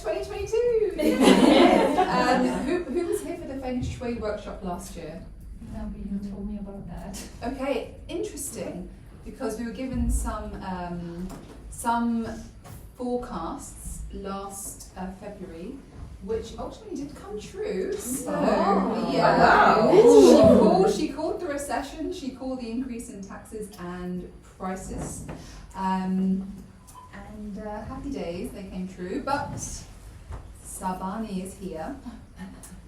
2022! Who was here for the Feng Shui workshop last year? Nobody told me about that. Okay, interesting, because we were given some forecasts last February, which ultimately did come true. So she called the recession, she called the increase in taxes and prices, and happy days, they came true. But Sarbani is here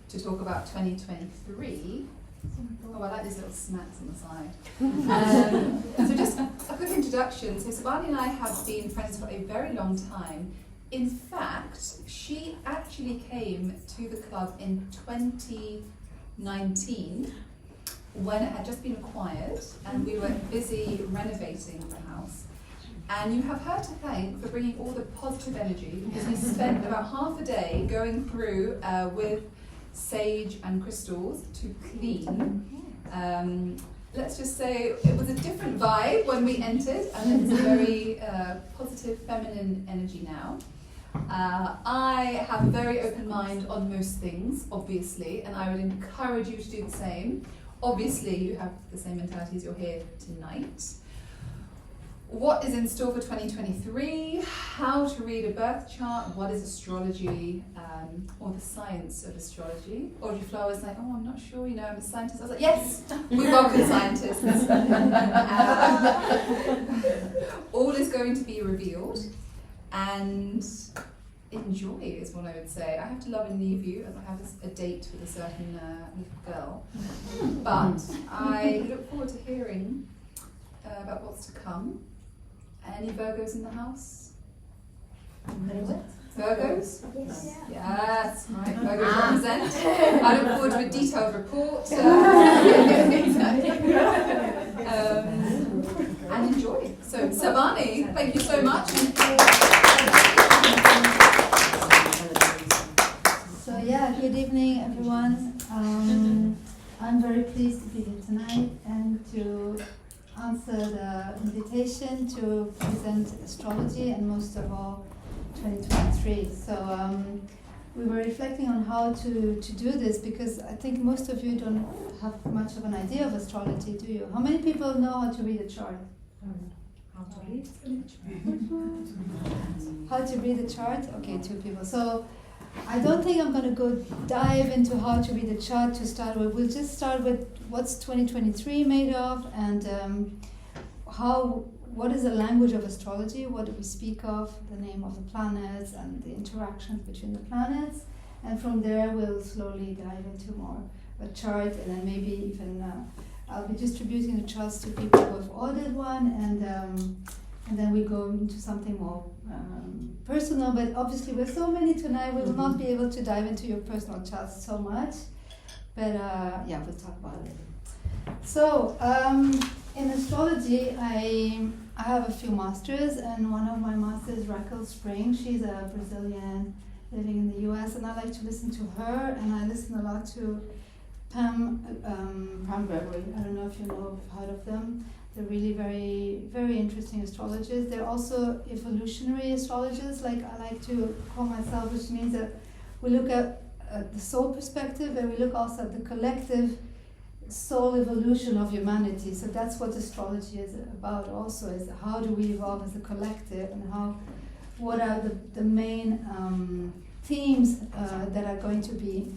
to talk about 2023. Oh, I like these little smacks on the side. So just a quick introduction. So Sarbani and I have been friends for a very long time. In fact, she actually came to the club in 2019 when it had just been acquired and we were busy renovating the house. And you have her to thank for bringing all the positive energy, because we spent about half a day going through with sage and crystals to clean. Let's just say it was a different vibe when we entered, and it's a very positive feminine energy now. I have a very open mind on most things, obviously, and I would encourage you to do the same. Obviously, you have the same mentality as you're here tonight. What is in store for 2023? How to read a birth chart? What is astrology, or the science of astrology? Audrey Flower was like, oh, I'm not sure, I'm a scientist. I was like, yes, we welcome scientists. All is going to be revealed, and enjoy is what I would say. I have to love and leave you, as I have a date with a certain little girl. But I look forward to hearing about what's to come. Any Virgos in the house? Virgos? Yes. Yes, right, Virgos represent. I look forward to a detailed report. And enjoy. So, Sarbani, thank you so much. So good evening everyone. I'm very pleased to be here tonight and to answer the invitation to present astrology, and most of all 2023. So we were reflecting on how to do this, because I think most of you don't have much of an idea of astrology, do you? How many people know how to read a chart? How to read a chart? Okay, 2 people. So I don't think I'm going to go dive into how to read a chart to start with. We'll just start with what's 2023 made of, and what is the language of astrology, what do we speak of, the name of the planets and the interactions between the planets, and from there we'll slowly dive into more a chart, and then maybe even I'll be distributing the charts to people who have ordered one, and then we go into something more personal. But obviously with so many tonight, we will not be able to dive into your personal charts so much. But we'll talk about it. So in astrology, I have a few masters, and one of my masters, Raquel Springs. She's a Brazilian living in the US, and I like to listen to her, and I listen a lot to Pam Gregory. I don't know if you know, heard of them. They're really very, very interesting astrologers. They're also evolutionary astrologers, like I like to call myself, which means that we look at the soul perspective, and we look also at the collective soul evolution of humanity. So that's what astrology is about also, is how do we evolve as a collective, and what are the main themes that are going to be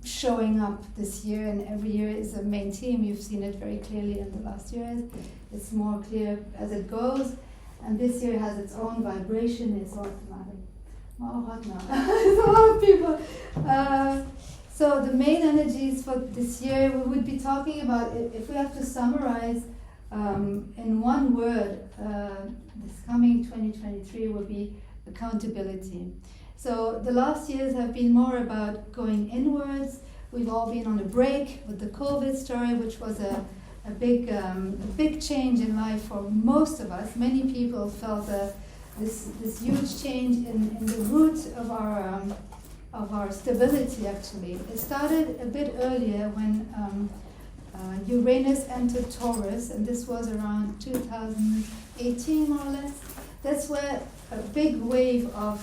showing up this year. And every year is a main theme. You've seen it very clearly in the last years. It's more clear as it goes, and this year has its own vibration. It's automatic. Oh, hot now. There's a lot of people. So the main energies for this year, we would be talking about, if we have to summarize in one word, this coming 2023 will be accountability. So the last years have been more about going inwards. We've all been on a break with the COVID story, which was a big change in life for most of us. Many people felt this huge change in the root of our stability. Actually, it started a bit earlier when Uranus entered Taurus, and this was around 2018 more or less. That's where a big wave of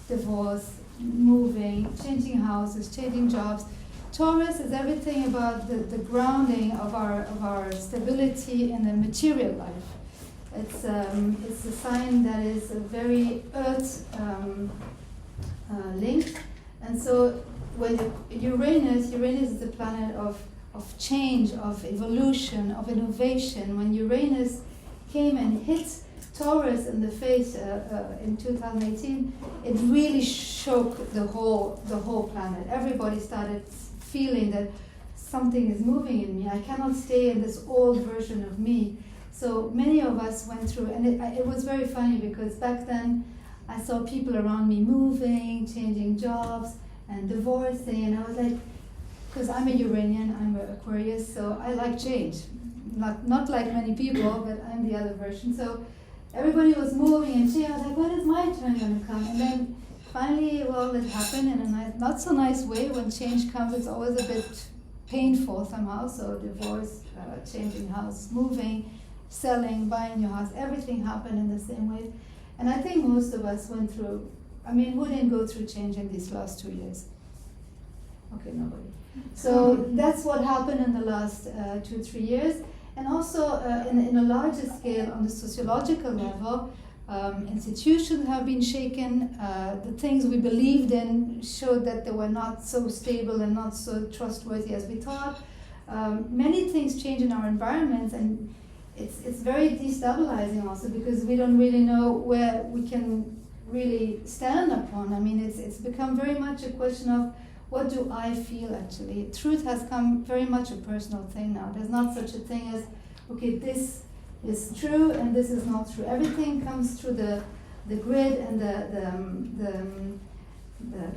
divorce, moving, changing houses, changing jobs. Taurus is everything about the grounding of our stability in the material life. It's a sign that is very earth linked, and so when Uranus is the planet of change, of evolution, of innovation. When Uranus came and hit Taurus in the face in 2018, it really shook the whole planet. Everybody started feeling that something is moving in me. I cannot stay in this old version of me. So many of us went through, and it was very funny because back then I saw people around me moving, changing jobs, and divorcing, and I was like, because I'm a Uranian, I'm an Aquarius, so I like change. Not like many people, but I'm the other version. So everybody was moving and changing. I was like, when is my turn going to come? And then finally, well, it happened in a not so nice way. When change comes, it's always a bit painful somehow. So divorce, changing house, moving, selling, buying your house, everything happened in the same way. And I think most of us went through, who didn't go through change in these last 2 years? Okay, nobody. So that's what happened in the last 2-3 years. And also in a larger scale, on the sociological level, institutions have been shaken. The things we believed in showed that they were not so stable and not so trustworthy as we thought. Many things change in our environments, and it's very destabilizing also because we don't really know where we can really stand upon. It's become very much a question of what do I feel actually. Truth has come very much a personal thing now. There's not such a thing as, okay, this is true and this is not true. Everything comes through the grid and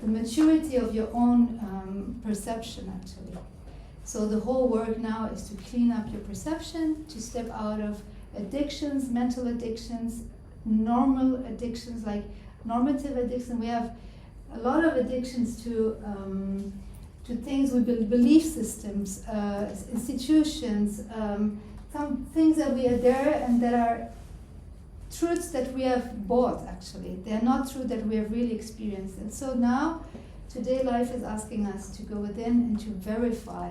the maturity of your own perception actually. So the whole work now is to clean up your perception, to step out of addictions, mental addictions, normal addictions like normative addiction. We have a lot of addictions to things we build, belief systems, institutions, some things that we are there and that are truths that we have bought actually. They are not truth that we have really experienced. And so now, today life is asking us to go within and to verify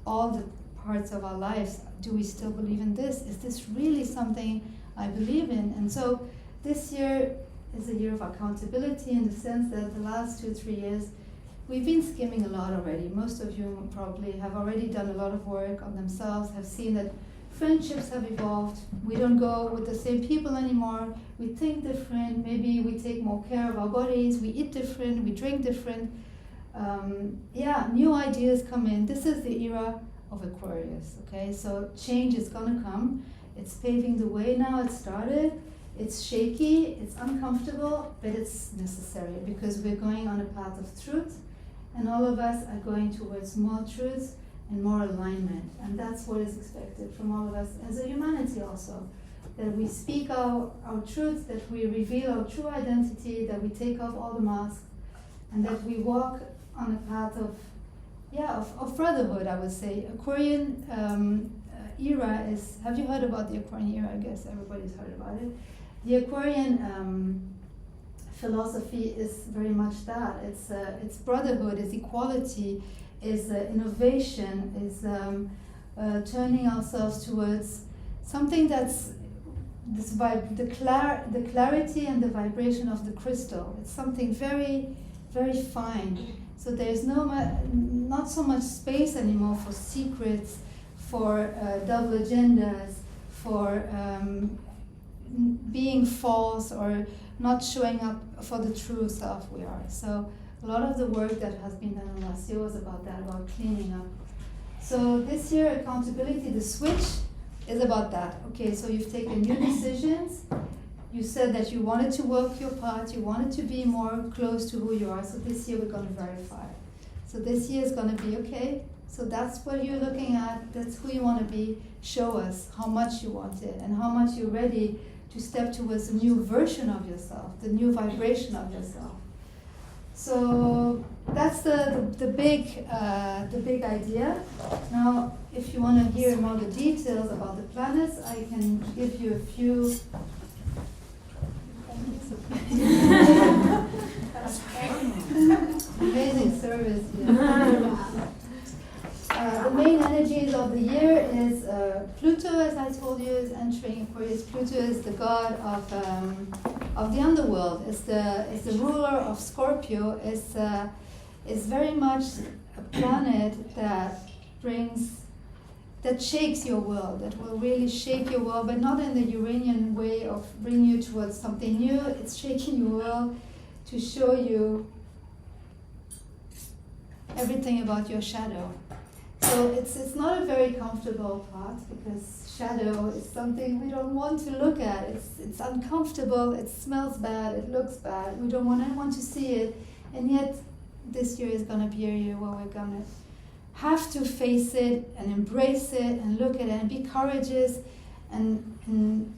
all the parts of our lives. Do we still believe in this? Is this really something I believe in? And so this year is a year of accountability in the sense that the last 2-3 years we've been skimming a lot already. Most of you probably have already done a lot of work on themselves, have seen that friendships have evolved. We don't go with the same people anymore. We think different. Maybe we take more care of our bodies. We eat different. We drink different. New ideas come in. This is the era of Aquarius, okay? So change is gonna come. It's paving the way now. It started. It's shaky, it's uncomfortable, but it's necessary because we're going on a path of truth, and all of us are going towards more truth and more alignment. And that's what is expected from all of us as a humanity also. That we speak our truth, that we reveal our true identity, that we take off all the masks, and that we walk on a path of brotherhood, I would say. Aquarian era is, have you heard about the Aquarian era? I guess everybody's heard about it. The Aquarian philosophy is very much that. It's brotherhood, it's equality, is innovation, is turning ourselves towards something that's the clarity and the vibration of the crystal. It's something very, very fine. So there's not so much space anymore for secrets, for double agendas, for being false or not showing up for the true self we are. So a lot of the work that has been done in last year was about that, about cleaning up. So this year, accountability, the switch is about that. Okay, so you've taken new decisions. You said that you wanted to walk your path, you wanted to be more close to who you are. So this year we're going to verify. So this year is going to be okay. So that's what you're looking at. That's who you want to be. Show us how much you want it and how much you're ready to step towards a new version of yourself, the new vibration of yourself. So that's the big idea. Now, if you want to hear more the details about the planets, I can give you a few. because Pluto is the god of the underworld. Is the ruler of Scorpio. Is very much a planet that shakes your world, that will really shake your world, but not in the Uranian way of bringing you towards something new. It's shaking your world to show you everything about your shadow. So it's not a very comfortable path, because shadow is something we don't want to look at. It's uncomfortable, it smells bad, it looks bad, we don't want to see it, and yet this year is going to be a year where we're going to have to face it and embrace it and look at it and be courageous, and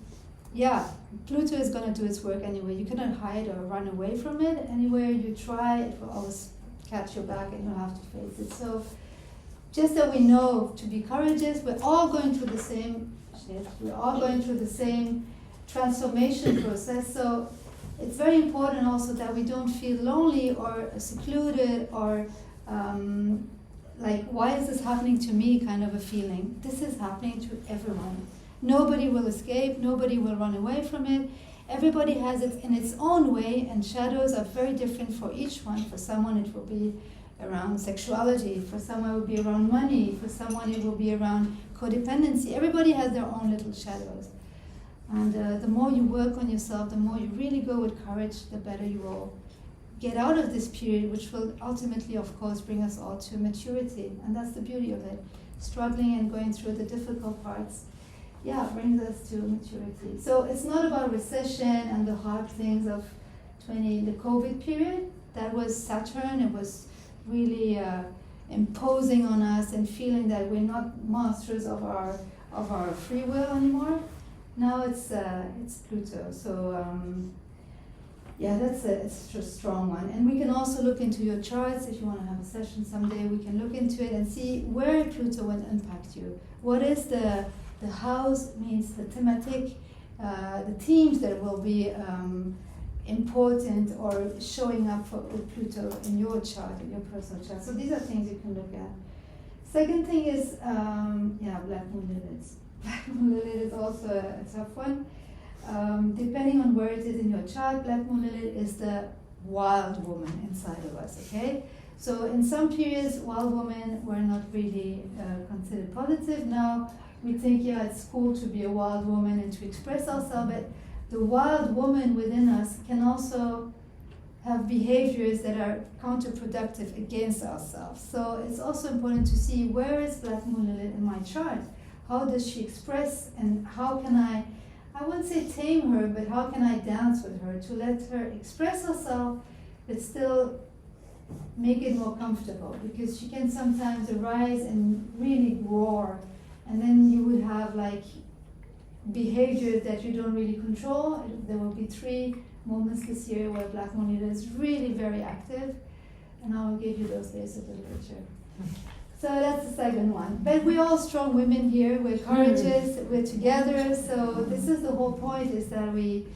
yeah, Pluto is going to do its work anyway. You cannot hide or run away from it. Anywhere you try, it will always catch your back and you'll have to face it. So just that we know to be courageous. We're all going through the same shift. We're all going through the same transformation process. So it's very important also that we don't feel lonely or secluded or like, why is this happening to me kind of a feeling. This is happening to everyone. Nobody will escape. Nobody will run away from it. Everybody has it in its own way, and shadows are very different for each one. For someone it will be around sexuality, for someone it will be around money, for someone it will be around codependency. Everybody has their own little shadows. And the more you work on yourself, the more you really go with courage, the better you will get out of this period, which will ultimately, of course, bring us all to maturity. And that's the beauty of it. Struggling and going through the difficult parts, yeah, brings us to maturity. So it's not about recession and the hard things of the COVID period. That was Saturn. It was really imposing on us and feeling that we're not masters of our free will anymore. Now it's Pluto. So yeah, it's a strong one. And we can also look into your charts. If you want to have a session someday, we can look into it and see where Pluto will impact you. What is the house, means the thematic, the themes that will be important or showing up for Pluto in your chart, in your personal chart. So these are things you can look at. Second thing is, Black Moon Lilith. Black Moon Lilith is also a tough one. Depending on where it is in your chart, Black Moon Lilith is the wild woman inside of us, okay? So in some periods, wild women were not really considered positive. Now we think, yeah, it's cool to be a wild woman and to express ourselves, but the wild woman within us can also have behaviors that are counterproductive against ourselves. So it's also important to see, where is Black Moon Lilith in my chart? How does she express, and how can I wouldn't say tame her, but how can I dance with her to let her express herself, but still make it more comfortable? Because she can sometimes arise and really roar, and then you would have like behaviors that you don't really control. There will be 3 moments this year where Black Moon Lilith is really very active, and I will give you those days of the literature. So that's the second one. But we're all strong women here. We're courageous. We're together. So this is the whole point: is that we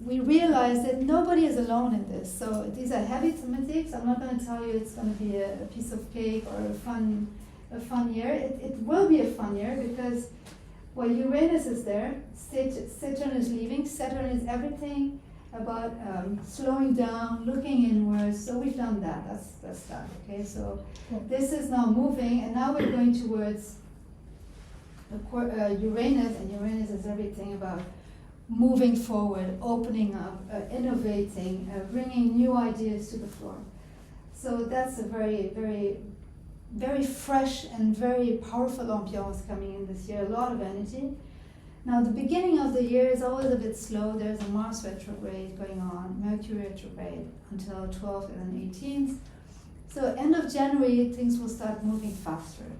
realize that nobody is alone in this. So these are heavy thematics. I'm not going to tell you it's going to be a piece of cake or a fun year. It will be a fun year because, well, Uranus is there. Saturn is leaving. Saturn is everything about slowing down, looking inwards. So we've done that. That's that. Okay. So this is now moving, and now we're going towards Uranus, and Uranus is everything about moving forward, opening up, innovating, bringing new ideas to the floor. So that's a very, very, very fresh and very powerful ambiance coming in this year. A lot of energy. Now, the beginning of the year is always a bit slow. There's a Mars retrograde going on, Mercury retrograde, until 12th and then 18th. So end of January, things will start moving faster.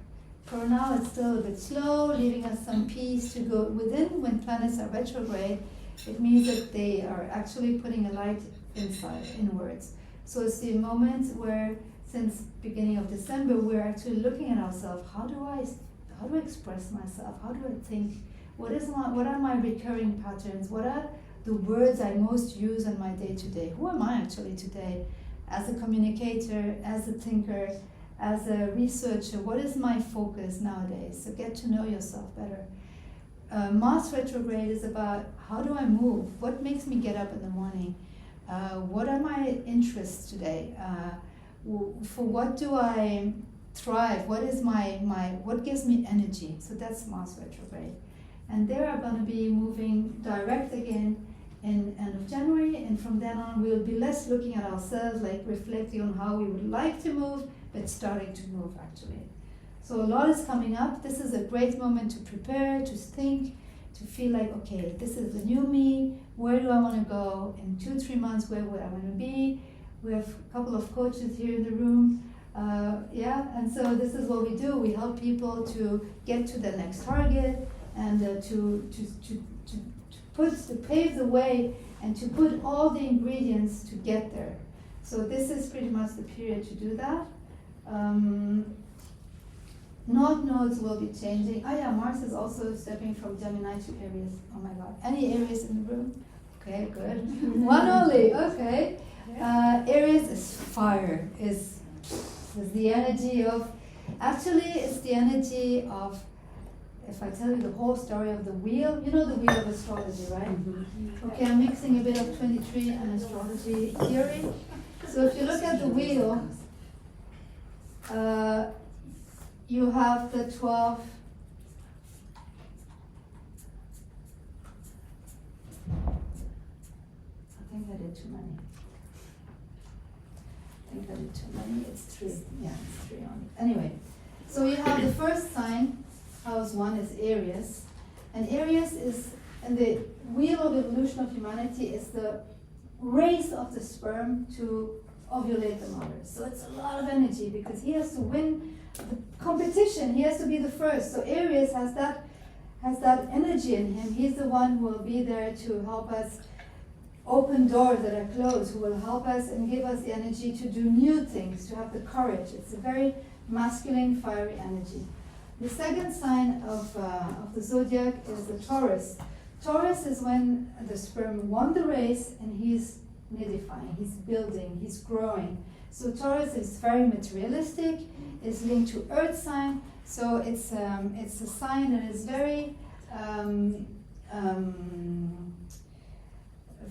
For now, it's still a bit slow, leaving us some peace to go within. When planets are retrograde, it means that they are actually putting a light inside, inwards. So it's the moment where, since beginning of December, we're actually looking at ourselves. How do I express myself? How do I think? What are my recurring patterns? What are the words I most use in my day-to-day? Who am I actually today? As a communicator, as a thinker, as a researcher, what is my focus nowadays? So get to know yourself better. Mars retrograde is about how do I move? What makes me get up in the morning? What are my interests today? For what do I thrive? What is what gives me energy? So that's Mars retrograde. And they are going to be moving direct again in end of January, and from then on we'll be less looking at ourselves, like reflecting on how we would like to move, but starting to move actually. So a lot is coming up. This is a great moment to prepare, to think, to feel like, okay, this is the new me. Where do I want to go in 2-3 months? Where would I want to be? We have a couple of coaches here in the room. And so this is what we do. We help people to get to the next target and to pave the way and to put all the ingredients to get there. So this is pretty much the period to do that. North nodes will be changing. Mars is also stepping from Gemini to Aries. Oh my God. Any Aries in the room? Okay, good. One only. Okay. Aries is fire. Is the energy of. Actually, it's the energy of. If I tell you the whole story of the wheel, you know the wheel of astrology, right? Mm-hmm. Okay, I'm mixing a bit of 23 and astrology theory. So if you look at the wheel, you have the 12. I think I did too many. It's 3. Yeah, it's 3 on it. Anyway, so you have the first sign. House 1 is Aries, and Aries is, in the wheel of evolution of humanity, is the race of the sperm to ovulate the mother. So it's a lot of energy because he has to win the competition. He has to be the first. So Aries has that energy in him. He's the one who will be there to help us open doors that are closed, who will help us and give us the energy to do new things, to have the courage. It's a very masculine, fiery energy. The second sign of the zodiac is the Taurus. Taurus is when the sperm won the race and he's nidifying, he's building, he's growing. So Taurus is very materialistic, is linked to earth sign, so it's a sign that is very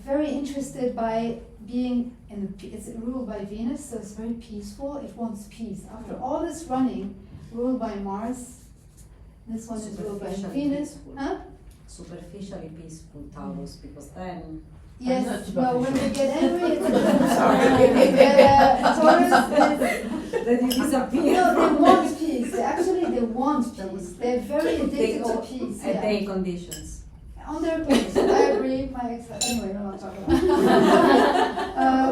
very interested by being it's ruled by Venus, so it's very peaceful, it wants peace. After all this running, ruled by Mars, this one is ruled by Venus. Huh? Superficially peaceful Taurus, because then. Yes, well, when they get angry, it's Taurus Then you disappear. No, they want peace. They want peace. They're very addicted to peace. At their conditions. On their conditions. I agree. My anyway, we're not talking about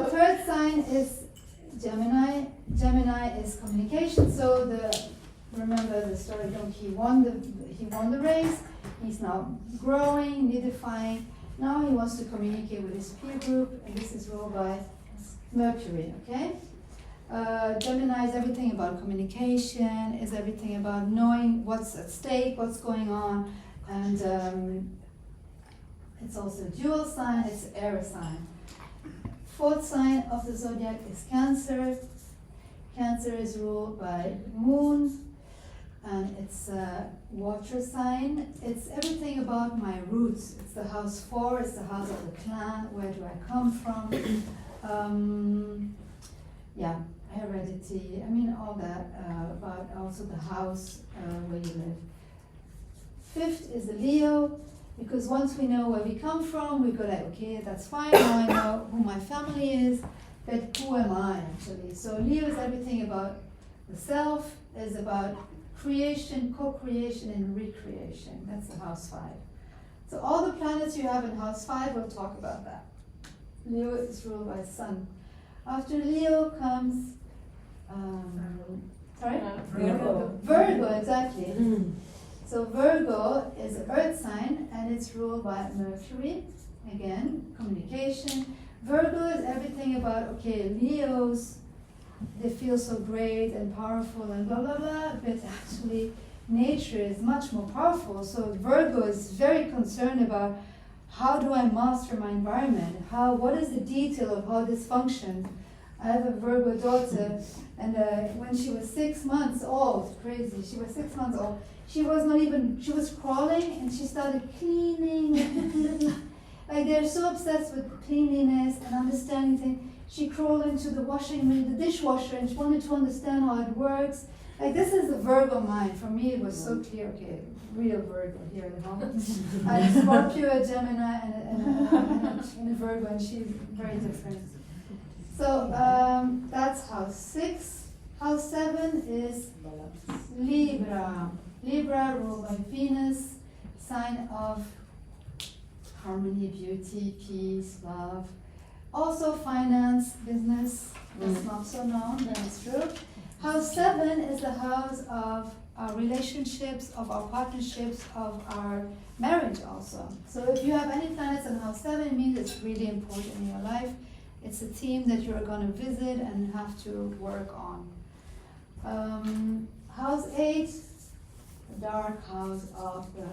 it. Third sign is Gemini. Gemini is communication. So remember the story, he won the race, he's now growing, nidifying. Now he wants to communicate with his peer group, and this is ruled by Mercury, okay? Gemini is everything about communication, is everything about knowing what's at stake, what's going on, and it's also a dual sign, it's an air sign. Fourth sign of the zodiac is Cancer. Cancer is ruled by Moon, and it's a water sign. It's everything about my roots. It's the house 4, it's the house of the clan, where do I come from? Heredity, all that, about also the house where you live. Fifth is the Leo, because once we know where we come from, we go like, okay, that's fine, now I know who my family is, but who am I actually? So Leo is everything about the self, is about creation, co-creation, and recreation. That's the house 5. So all the planets you have in house 5, we'll talk about that. Leo is ruled by Sun. After Leo comes, Virgo, exactly. Mm. So Virgo is an earth sign, and it's ruled by Mercury. Again, communication. Virgo is everything about, okay, Leos, they feel so great and powerful and blah, blah, blah, but actually nature is much more powerful. So Virgo is very concerned about how do I master my environment? What is the detail of how this functions? I have a Virgo daughter, and when she was 6 months old, crazy, she was 6 months old, she was crawling and she started cleaning. Like they're so obsessed with cleanliness and understanding things. She crawled into the dishwasher, and she wanted to understand how it works. Like this is the Virgo mind. For me, it was so clear. Okay, real Virgo here at home. I had a Scorpio, a Gemini, and a Virgo, and she's very different. So that's house 6. House 7 is Libra. Libra, ruled by Venus, sign of harmony, beauty, peace, love. Also finance, business, that's not so known, but it's true. House 7 is the house of our relationships, of our partnerships, of our marriage also. So if you have any planets in house 7, it means it's really important in your life. It's a theme that you're going to visit and have to work on. House 8, the dark house of the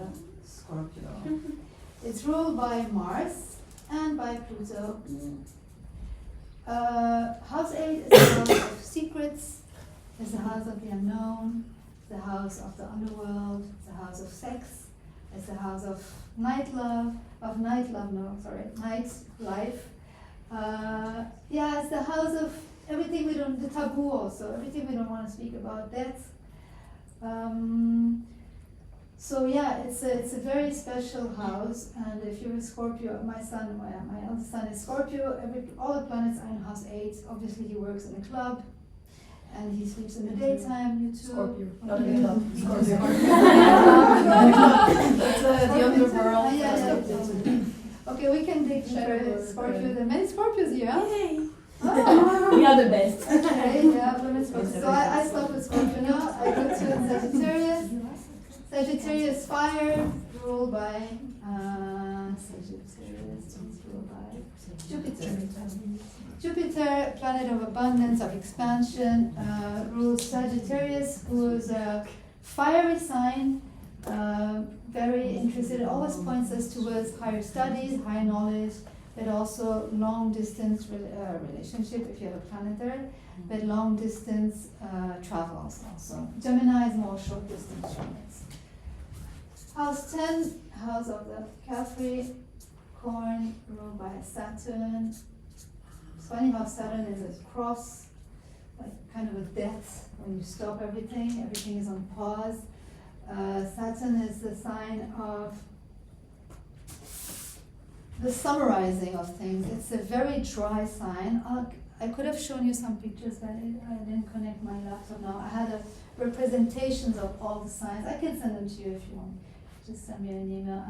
Scorpio. It's ruled by Mars and by Pluto. House 8 is the house of secrets, it's the house of the unknown, the house of the underworld, it's the house of sex, it's the house of nightlife. Yeah, it's the house of everything the taboo also, everything we don't want to speak about, death. So yeah, it's a very special house, and if you're a Scorpio, my eldest son is Scorpio, all the planets are in house 8. Obviously he works in a club, and he sleeps in the daytime, you too. Scorpio, Okay. not in the club. Scorpio. It's the underworld. Yeah. Okay, we can take Scorpio. There are many Scorpios here, huh? Yay! Oh. We are the best. Okay, yeah, women Scorpio. So I stop with Scorpio now. I go to Sagittarius. Sagittarius fire, ruled by Jupiter. Jupiter, planet of abundance, of expansion, rules Sagittarius, who is a fiery sign, very interested. It always points us towards higher studies, higher knowledge, but also long distance relationship, if you have a planet there, but long distance travels also. Gemini is more short distance travels. House 10, house of the Capricorn, ruled by Saturn. It's funny how Saturn is a cross, like kind of a death. When you stop everything is on pause. Saturn is the sign of the summarizing of things. It's a very dry sign. I could have shown you some pictures, but I didn't connect my laptop now. I had representations of all the signs. I can send them to you if you want. Just send me an email.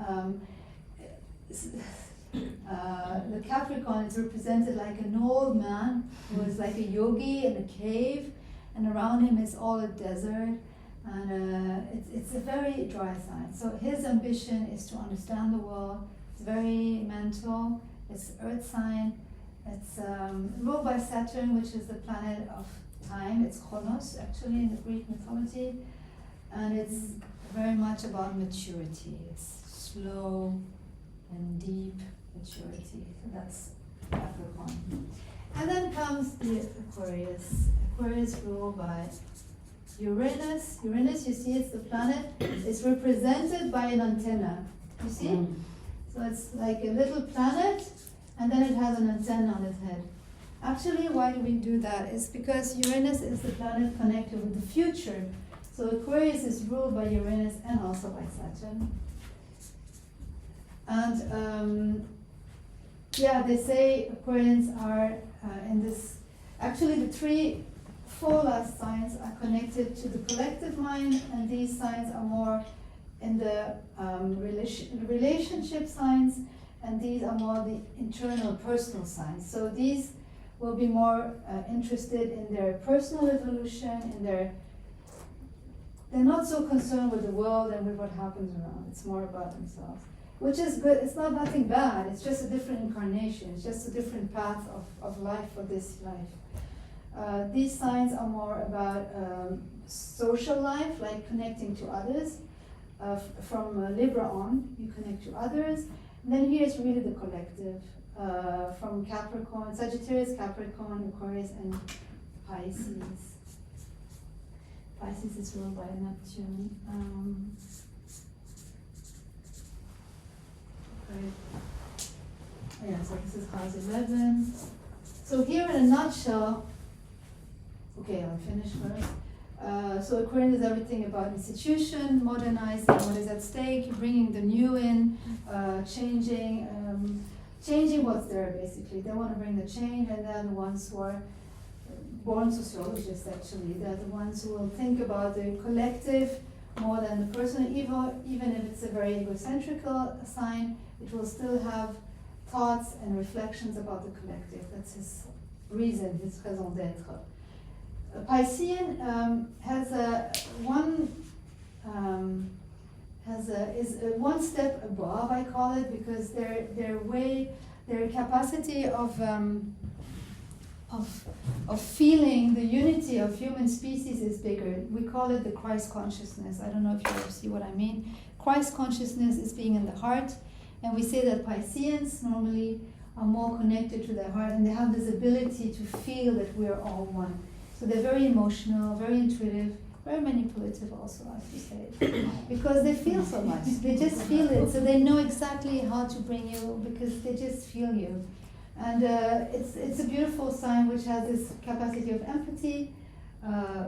The Capricorn is represented like an old man who is like a yogi in a cave, and around him is all a desert, and it's a very dry sign. So his ambition is to understand the world. It's very mental. It's earth sign. It's ruled by Saturn, which is the planet of time. It's Chronos, actually, in the Greek mythology, and it's very much about maturity. It's slow and deep maturity. So that's Capricorn. And then comes the Aquarius. Aquarius ruled by Uranus. Uranus, you see, it's the planet. It's represented by an antenna. You see? So it's like a little planet, and then it has an antenna on its head. Actually, why do we do that? It's because Uranus is the planet connected with the future. So Aquarius is ruled by Uranus and also by Saturn. And yeah, they say Aquarians are in this. Actually, the 4 last signs are connected to the collective mind, and these signs are more in the relationship signs, and these are more the internal personal signs. So these will be more interested in their personal evolution, they're not so concerned with the world and with what happens around. It's more about themselves, which is good. It's nothing bad. It's just a different incarnation. It's just a different path of life for this life. These signs are more about social life, like connecting to others. From Libra on, you connect to others. And then here's really the collective. From Capricorn, Sagittarius, Capricorn, Aquarius, and Pisces. Pisces is ruled by Neptune. Okay. Yeah, so this is house 11. So here in a nutshell, okay, I'll finish first. So Aquarian is everything about institution, modernizing what is at stake, bringing the new in, changing what's there basically. They want to bring the change, and they're the ones who are born sociologists actually. They're the ones who will think about the collective more than the personal. Even if it's a very egocentrical sign, it will still have thoughts and reflections about the collective. That's his reason, his raison d'être. A Piscean is one step above, I call it, because their capacity of feeling the unity of human species is bigger. We call it the Christ consciousness. I don't know if you ever see what I mean. Christ consciousness is being in the heart, and we say that Pisceans normally are more connected to their heart, and they have this ability to feel that we are all one. So they're very emotional, very intuitive, very manipulative also, I have to say, because they feel so much. They just feel it, so they know exactly how to bring you, because they just feel you. And it's a beautiful sign which has this capacity of empathy,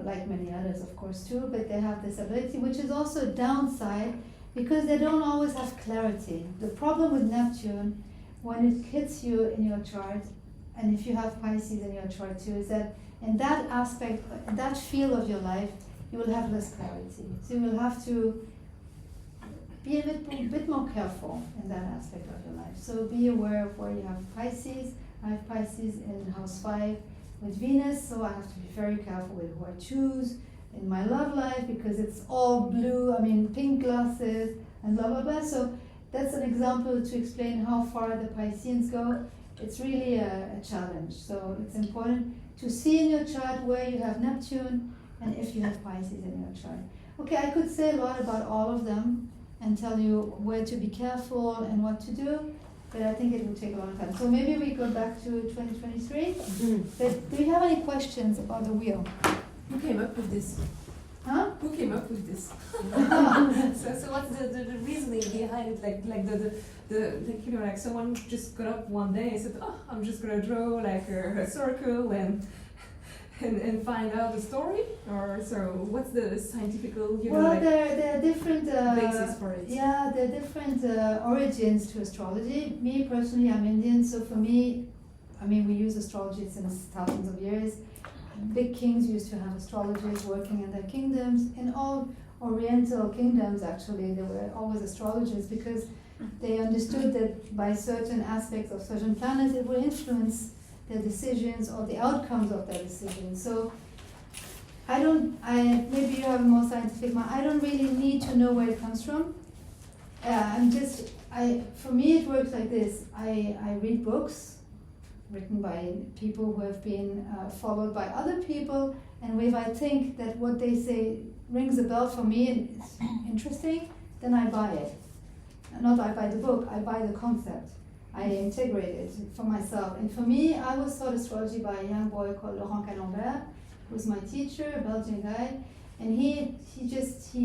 like many others of course too, but they have this ability, which is also a downside, because they don't always have clarity. The problem with Neptune, when it hits you in your chart, and if you have Pisces in your chart too, is that in that aspect, that field of your life, you will have less clarity. So you will have to be a bit more careful in that aspect of your life. So be aware of where you have Pisces. I have Pisces in house 5 with Venus, so I have to be very careful with who I choose in my love life, because it's all blue, pink glasses and blah blah blah. So that's an example to explain how far the Pisceans go. It's really a challenge. So it's important to see in your chart where you have Neptune and if you have Pisces in your chart. Okay, I could say a lot about all of them and tell you where to be careful and what to do, but I think it will take a long time. So maybe we go back to 2023. Mm-hmm. But do you have any questions about the wheel? Who came up with this? Huh? Who came up with this? So what's the reasoning behind it? Like someone just got up one day and said, "Oh, I'm just gonna draw like a circle and find out the story." Or so what's the scientific There are different basis for it? Yeah, there are different origins to astrology. Me personally, I'm Indian, so for me, we use astrology since thousands of years. Big kings used to have astrologers working in their kingdoms. In all Oriental kingdoms, actually, there were always astrologers, because they understood that by certain aspects of certain planets, it will influence their decisions or the outcomes of their decisions. So maybe you have a more scientific mind. I don't really need to know where it comes from. For me, it works like this. I read books written by people who have been followed by other people, and if I think that what they say rings a bell for me and it's interesting, then I buy it. Not I buy the book, I buy the concept. I integrate it for myself. And for me, I was taught astrology by a young boy called Laurent Calambert, who was my teacher, a Belgian guy, and he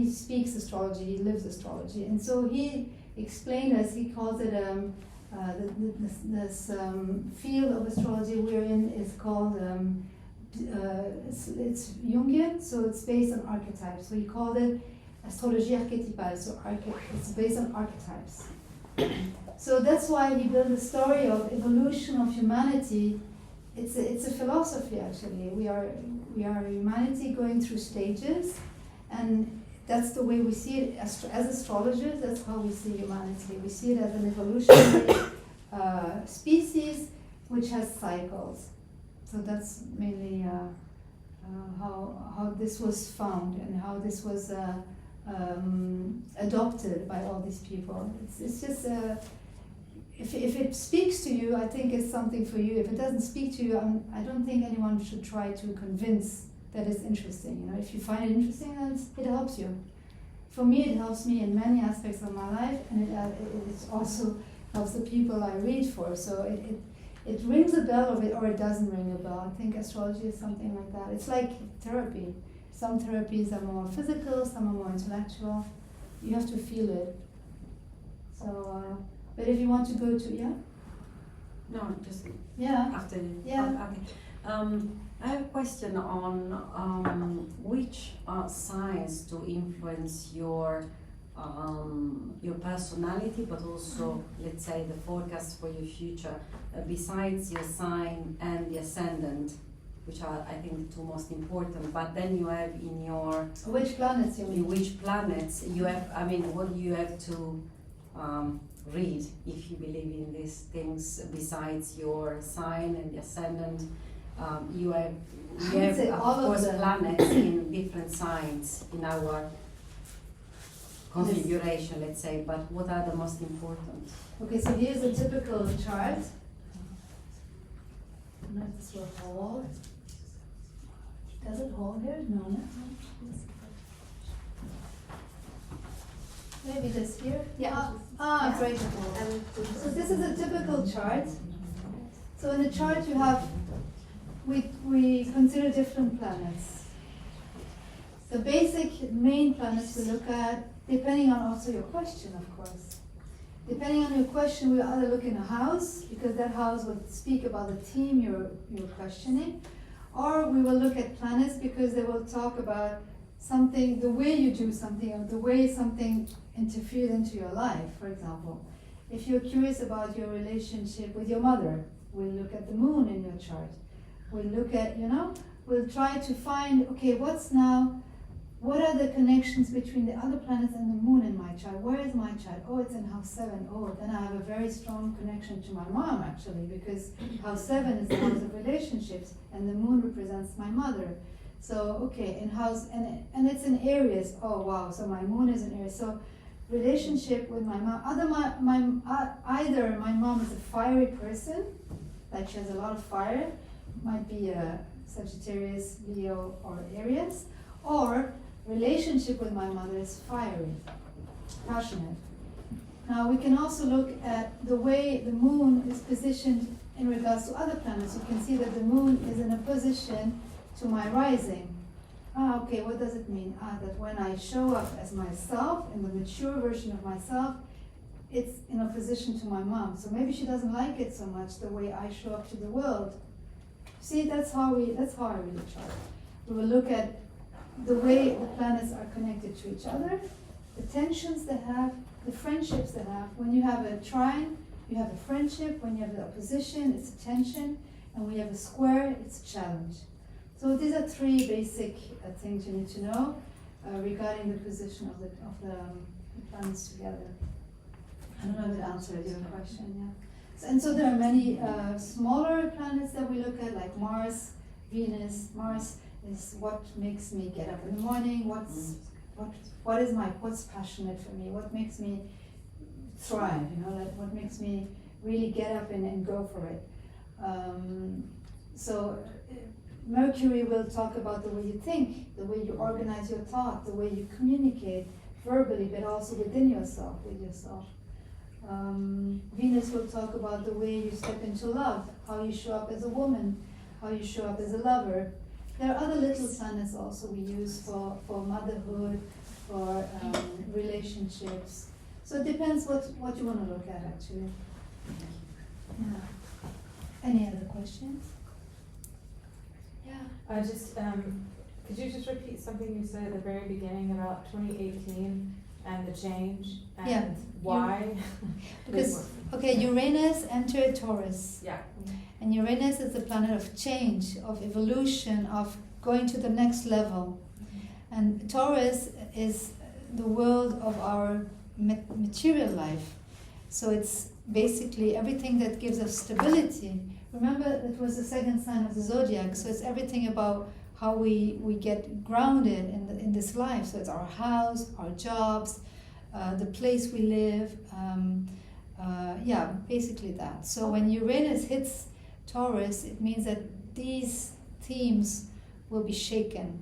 speaks astrology, he lives astrology. And so he explained us, he calls it this field of astrology we're in is called, it's Jungian, so it's based on archetypes. So he called it astrologie archétypale, so it's based on archetypes. So that's why he built a story of evolution of humanity. It's a philosophy actually. We are humanity going through stages, and that's the way we see it as astrologers. That's how we see humanity. We see it as an evolutionary species which has cycles. So that's mainly how this was found and how this was adopted by all these people. It's just if it speaks to you, I think it's something for you. If it doesn't speak to you, I don't think anyone should try to convince that it's interesting. If you find it interesting, then it helps you. For me, it helps me in many aspects of my life, and it also helps the people I read for. So it rings a bell or it doesn't ring a bell. I think astrology is something like that. It's like therapy. Some therapies are more physical, some are more intellectual. You have to feel it. So, but if you want to go to, yeah? No, just Yeah. after. Yeah. Okay. I have a question on which signs to influence your personality, but also, let's say, the forecast for your future, besides your sign and the ascendant, which are, I think, the two most important. But then you have in your Which planets you in mean? which planets you have. I mean, what do you have to read if you believe in these things besides your sign and the ascendant? You have would say of all of course them. planets in different signs in our configuration, let's say, but what are the most important? Okay, so here's a typical chart. Not this will hold. Does it hold here? No, no. Maybe this here? Yeah. It's right. So this is a typical chart. So in the chart you have, we consider different planets. The basic main planets we look at, depending on also your question, of course. Depending on your question, we either look in a house, because that house will speak about the theme you're questioning, or we will look at planets because they will talk about something, the way you do something, or the way something interfered into your life. For example, if you're curious about your relationship with your mother, we'll look at the moon in your chart. We'll look at, we'll try to find, okay, what are the connections between the other planets and the moon in my chart? Where is my chart? Oh, it's in house 7. Oh, then I have a very strong connection to my mom, actually, because house 7 is the house of relationships, and the moon represents my mother. So, okay, in house, and it's in Aries. Oh, wow, so my moon is in Aries. So, relationship with my mom. Either my mom is a fiery person, like she has a lot of fire, might be a Sagittarius, Leo, or Aries, or relationship with my mother is fiery, passionate. Now we can also look at the way the moon is positioned in regards to other planets. You can see that the moon is in a position to my rising. Okay, what does it mean? That when I show up as myself, in the mature version of myself, it's in opposition to my mom. So maybe she doesn't like it so much, the way I show up to the world. See, that's how I read the chart. We will look at the way the planets are connected to each other, the tensions they have, the friendships they have. When you have a trine, you have a friendship. When you have the opposition, it's a tension. And when you have a square, it's a challenge. So these are 3 basic things you need to know regarding the position of the planets together. I don't know if that answered your question, yeah. So there are many smaller planets that we look at, like Mars, Venus. Mars is what makes me get up in the morning, what's passionate for me, what makes me thrive, like what makes me really get up and go for it. So Mercury will talk about the way you think, the way you organize your thought, the way you communicate verbally, but also within yourself, with yourself. Venus will talk about the way you step into love, how you show up as a woman, how you show up as a lover. There are other little planets also we use for motherhood, for relationships. So it depends what you want to look at, actually. Yeah. Any other questions? Yeah. Could you just repeat something you said at the very beginning about 2018 and the change and why? Because, Uranus entered Taurus. Yeah. And Uranus is the planet of change, of evolution, of going to the next level. And Taurus is the world of our material life. So it's basically everything that gives us stability. Remember, it was the second sign of the zodiac, so it's everything about how we get grounded in this life. So it's our house, our jobs, the place we live, basically that. So when Uranus hits Taurus, it means that these themes will be shaken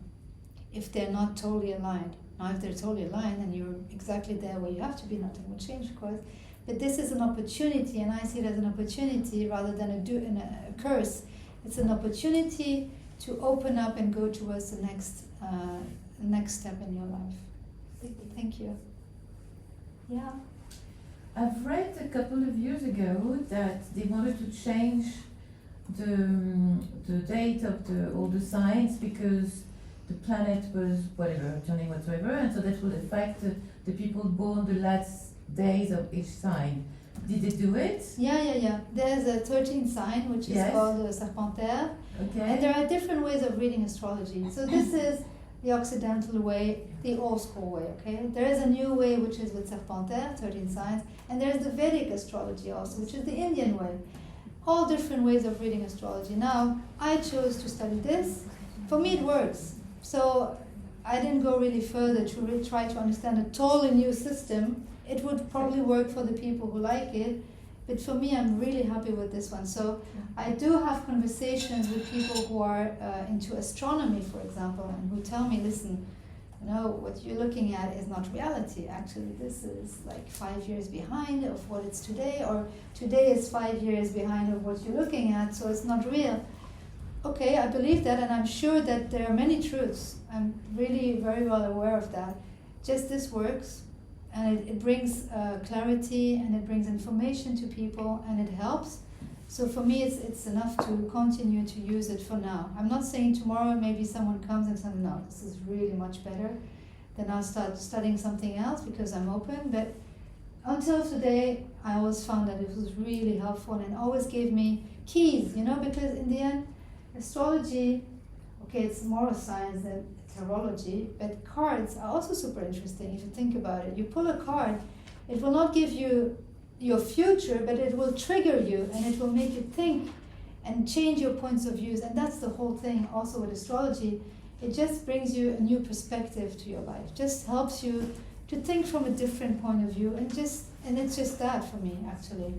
if they're not totally aligned. Now, if they're totally aligned, then you're exactly there where you have to be, nothing will change, of course. But this is an opportunity, and I see it as an opportunity rather than a curse. It's an opportunity to open up and go towards the next next step in your life. Thank you. Yeah. I've read a couple of years ago that they wanted to change the date of all the signs because the planet was whatever, turning whatsoever, and so that would affect the people born the last days of each sign. Did they do it? Yeah. There's a 13th sign, which is Yes. called the Serpentaire. Okay. And there are different ways of reading astrology. So this is the Occidental way, the old school way, okay? There is a new way, which is with Serpentaire, 13 signs, and there's the Vedic astrology also, which is the Indian way. All different ways of reading astrology. Now, I chose to study this. For me, it works. So I didn't go really further to really try to understand a totally new system. It would probably work for the people who like it, but for me, I'm really happy with this one. So I do have conversations with people who are into astronomy, for example, and who tell me, listen, you know, what you're looking at is not reality. Actually, this is like 5 years behind of what it's today, or today is 5 years behind of what you're looking at, so it's not real. Okay, I believe that, and I'm sure that there are many truths. I'm really very well aware of that. Just this works, and it brings clarity, and it brings information to people, and it helps. So for me, it's enough to continue to use it for now. I'm not saying tomorrow maybe someone comes and says, no, this is really much better. Then I'll start studying something else because I'm open. But until today, I always found that it was really helpful and always gave me keys, you know, because in the end, astrology, okay, it's more a science than tarology, but cards are also super interesting if you think about it. You pull a card, it will not give you your future, but it will trigger you and it will make you think and change your points of views. And that's the whole thing also with astrology. It just brings you a new perspective to your life, just helps you to think from a different point of view, and it's just that for me, actually.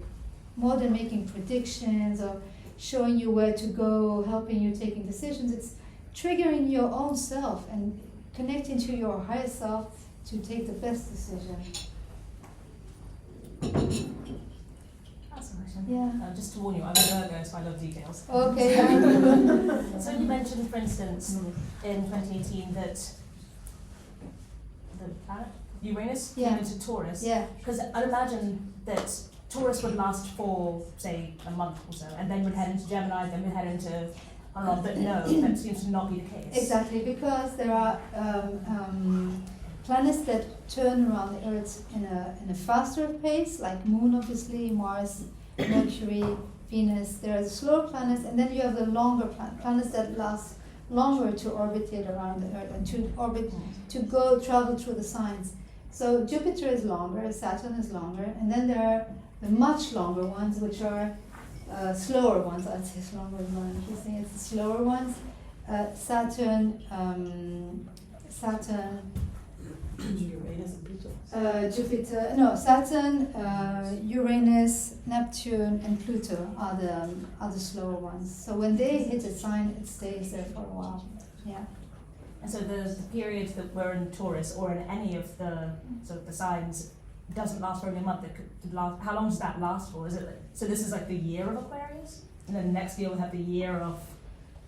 More than making predictions or showing you where to go, helping you taking decisions, it's triggering your own self and connecting to your higher self to take the best decision. That's a question. Yeah. Just to warn you, I'm a Virgo, so I love details. Okay. So you mentioned, for instance, in 2018 that the planet Uranus Yeah. came into Taurus. Yeah. Because I'd imagine that Taurus would last for, say, a month or so, and then would head into Gemini, then would head into, I don't know, but no, that seems to not be the case. Exactly, because there are planets that turn around the Earth in a faster pace, like Moon, obviously, Mars, Mercury, Venus. There are the slower planets, and then you have the longer planets that last longer to orbitate around the Earth and to travel through the signs. So Jupiter is longer, Saturn is longer, and then there are the much longer ones, which are slower ones. I'd say slower is more interesting. It's the slower ones. Saturn, Jupiter, no, Saturn, Uranus, Neptune, and Pluto are the slower ones. So when they hit a sign, it stays there for a while. Yeah. And so the period that we're in Taurus or in any of the sort of the signs doesn't last for only a month. It could last. How long does that last for? Is it so? This is like the year of Aquarius, and then next year we'll have the year of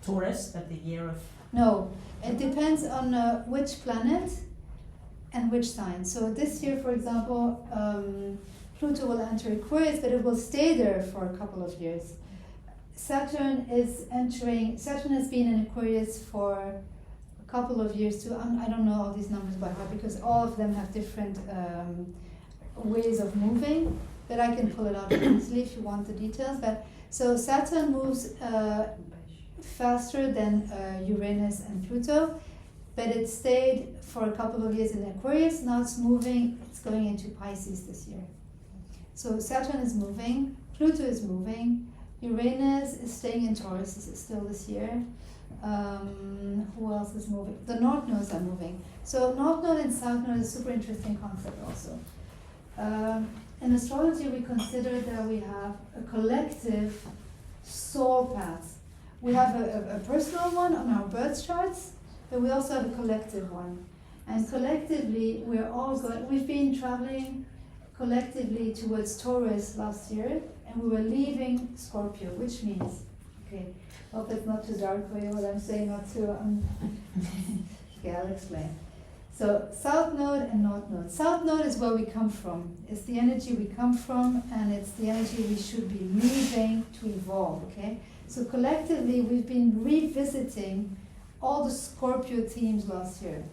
Taurus, then the year of. No, it depends on which planet and which sign. So this year, for example, Pluto will enter Aquarius, but it will stay there for a couple of years. Saturn has been in Aquarius for a couple of years too. I don't know all these numbers by heart because all of them have different ways of moving, but I can pull it out easily if you want the details. But so Saturn moves faster than Uranus and Pluto, but it stayed for a couple of years in Aquarius. Now it's moving, it's going into Pisces this year. So Saturn is moving, Pluto is moving, Uranus is staying in Taurus still this year. Who else is moving? The North Nodes are moving. So North Node and South Node is a super interesting concept also. In astrology, we consider that we have a collective soul path. We have a personal one on our birth charts, but we also have a collective one. And collectively, we've been traveling collectively towards Taurus last year, and we were leaving Scorpio, which means, okay, hope it's not too dark for you what I'm saying, not too Okay, I'll explain. So South Node and North Node. South Node is where we come from. It's the energy we come from, and it's the energy we should be leaving to evolve, okay? So collectively, we've been revisiting all the Scorpio themes last year.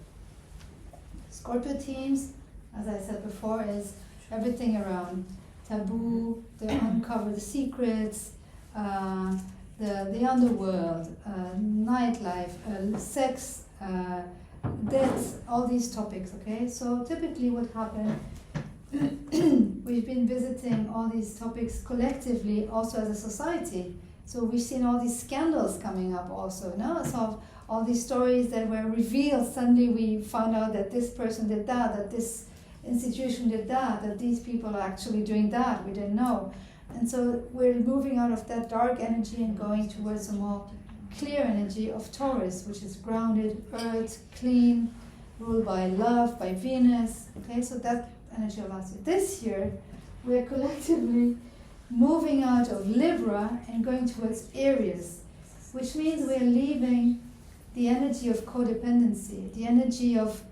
Scorpio themes, as I said before, is everything around taboo, the uncover the secrets, the underworld, nightlife, sex, death, all these topics, okay? So typically what happened, we've been visiting all these topics collectively also as a society. So we've seen all these scandals coming up also, no? So all these stories that were revealed, suddenly we found out that this person did that this institution did that these people are actually doing that, we didn't know. And so we're moving out of that dark energy and going towards a more clear energy of Taurus, which is grounded, earth, clean, ruled by love, by Venus. Okay, so that energy of last year. This year, we're collectively moving out of Libra and going towards Aries, which means we're leaving the energy of codependency, the energy of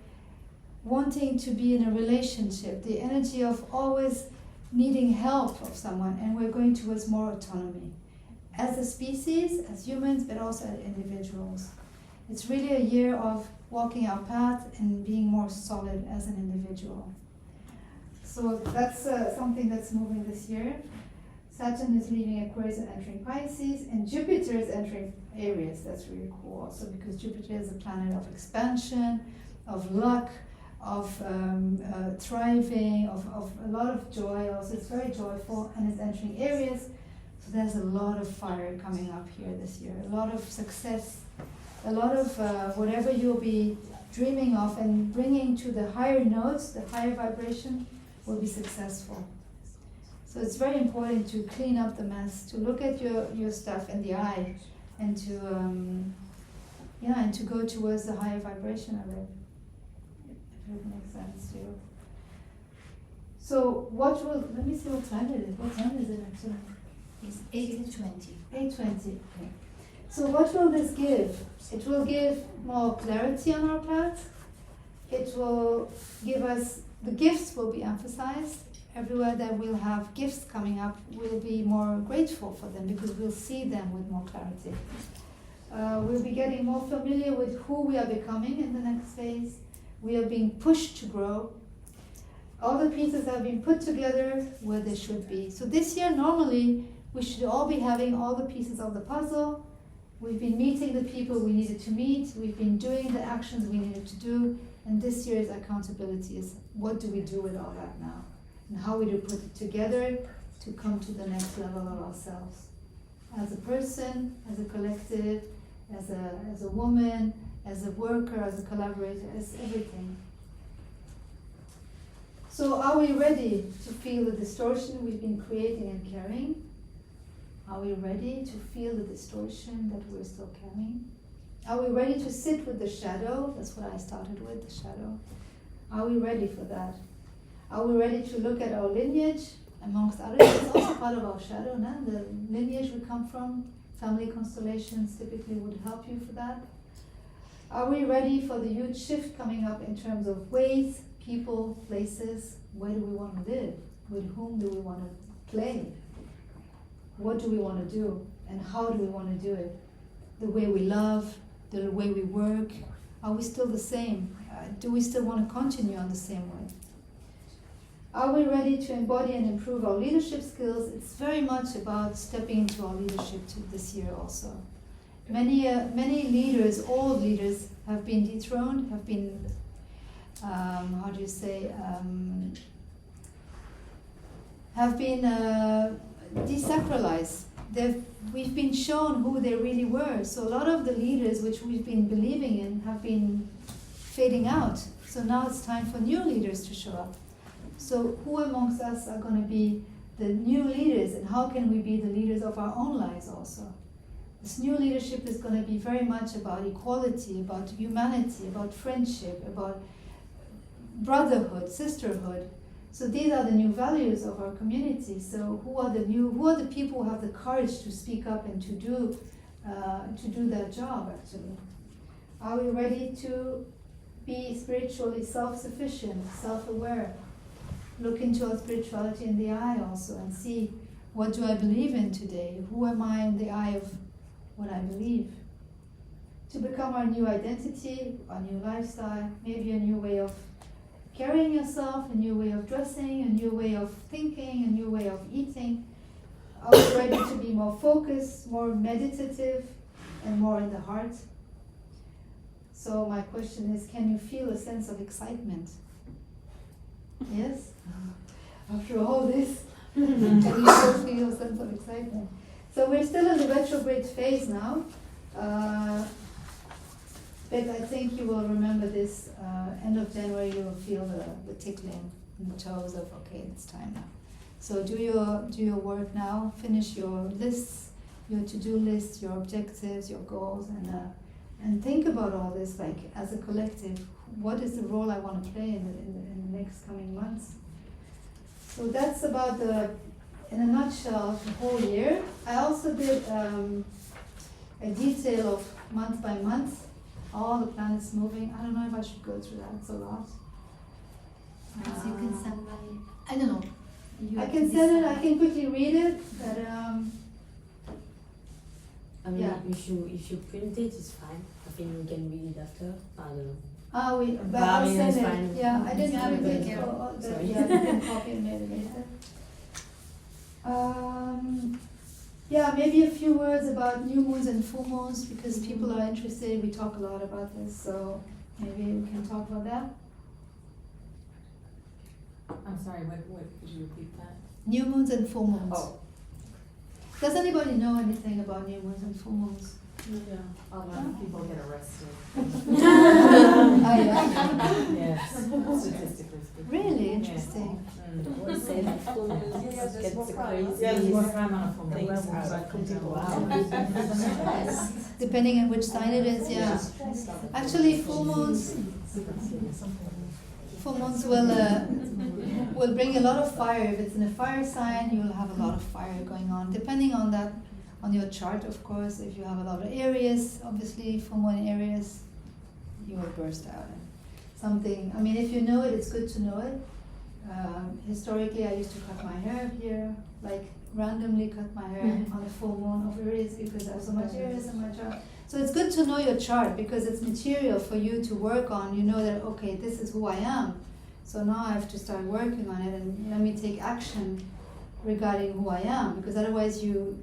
wanting to be in a relationship, the energy of always needing help of someone, and we're going towards more autonomy. As a species, as humans, but also as individuals. It's really a year of walking our path and being more solid as an individual. So that's something that's moving this year. Saturn is leaving Aquarius and entering Pisces, and Jupiter is entering Aries. That's really cool also, because Jupiter is a planet of expansion, of luck, of thriving, of a lot of joy also. It's very joyful, and it's entering Aries. So there's a lot of fire coming up here this year, a lot of success, a lot of whatever you'll be dreaming of and bringing to the higher notes, the higher vibration, will be successful. So it's very important to clean up the mess, to look at your stuff in the eye, and to and to go towards the higher vibration of it, if it makes sense to you. So let me see what time it is. What time is it actually? It's 8:20. 8:20. Okay. So what will this give? It will give more clarity on our path. It will give us, the gifts will be emphasized. Everywhere that we'll have gifts coming up, we'll be more grateful for them because we'll see them with more clarity. We'll be getting more familiar with who we are becoming in the next phase. We are being pushed to grow. All the pieces have been put together where they should be. So this year, normally, we should all be having all the pieces of the puzzle. We've been meeting the people we needed to meet. We've been doing the actions we needed to do. And this year's accountability is, what do we do with all that now? And how we do put it together to come to the next level of ourselves. As a person, as a collective, as a woman, as a worker, as a collaborator, as everything. So are we ready to feel the distortion we've been creating and carrying? Are we ready to feel the distortion that we're still carrying? Are we ready to sit with the shadow? That's what I started with, the shadow. Are we ready for that? Are we ready to look at our lineage? Amongst others, it's also part of our shadow, no? The lineage we come from, family constellations typically would help you for that. Are we ready for the huge shift coming up in terms of ways, people, places? Where do we want to live? With whom do we want to play? What do we want to do? And how do we want to do it? The way we love, the way we work, are we still the same? Do we still want to continue on the same way? Are we ready to embody and improve our leadership skills? It's very much about stepping into our leadership this year also. Many leaders, old leaders, have been dethroned, have been, have been desacralized. We've been shown who they really were. So a lot of the leaders which we've been believing in have been fading out. So now it's time for new leaders to show up. So who amongst us are going to be the new leaders, and how can we be the leaders of our own lives also? This new leadership is going to be very much about equality, about humanity, about friendship, about brotherhood, sisterhood. So these are the new values of our community. So who are the people who have the courage to speak up and to do that job actually? Are we ready to be spiritually self-sufficient, self-aware. Look into our spirituality in the eye also and see, what do I believe in today? Who am I in the eye of what I believe? To become our new identity, our new lifestyle, maybe a new way of carrying yourself, a new way of dressing, a new way of thinking, a new way of eating. Are we ready to be more focused, more meditative, and more in the heart? So my question is, can you feel a sense of excitement? Yes? After all this, can you still feel a sense of excitement? So we're still in the retrograde phase now. But I think you will remember this, end of January you will feel the tickling in the toes of, okay, it's time now. So do your work now, finish your lists, your to-do list, your objectives, your goals, and think about all this, like as a collective, what is the role I want to play in the next coming months? So that's about in a nutshell, the whole year. I also did a detail of month by month, all the planets moving. I don't know if I should go through that, it's a lot. Perhaps you can send I don't know. You I have can to send it, decide. I can quickly read it, but I mean, Yeah. if you print it, it's fine. I think we can read it after. I don't know. but I I'll mean, send it's it. fine. Yeah, I didn't Yeah, print it. yeah. Sorry. Yeah, you can copy and mail it later. Yeah, maybe a few words about new moons and full moons, because people are interested. We talk a lot about this, so maybe we can talk about that. I'm sorry, what could you repeat that? New moons and full moons. Oh. Does anybody know anything about new moons and full moons? Yeah. A lot of people get arrested. Ah, yeah. Yes, statistically speaking. Really interesting. They say that full moons Yeah, there's get more the crime. crazy. Yeah, there's more crime on a full moon. things Werewolves out. are people Wow. Depending on which sign it is, yeah. Actually, full moons will bring a lot of fire. If it's in a fire sign, you'll have a lot of fire going on. Depending on that, on your chart, of course. If you have a lot of Aries, obviously, full moon Aries, you will burst out. Something. I mean, if you know it, it's good to know it. Historically, I used to cut my hair here, like randomly cut my hair on the full moon of Aries because I have so much Aries in my chart. So it's good to know your chart because it's material for you to work on. You know that, okay, this is who I am. So now I have to start working on it and let me take action regarding who I am, because otherwise you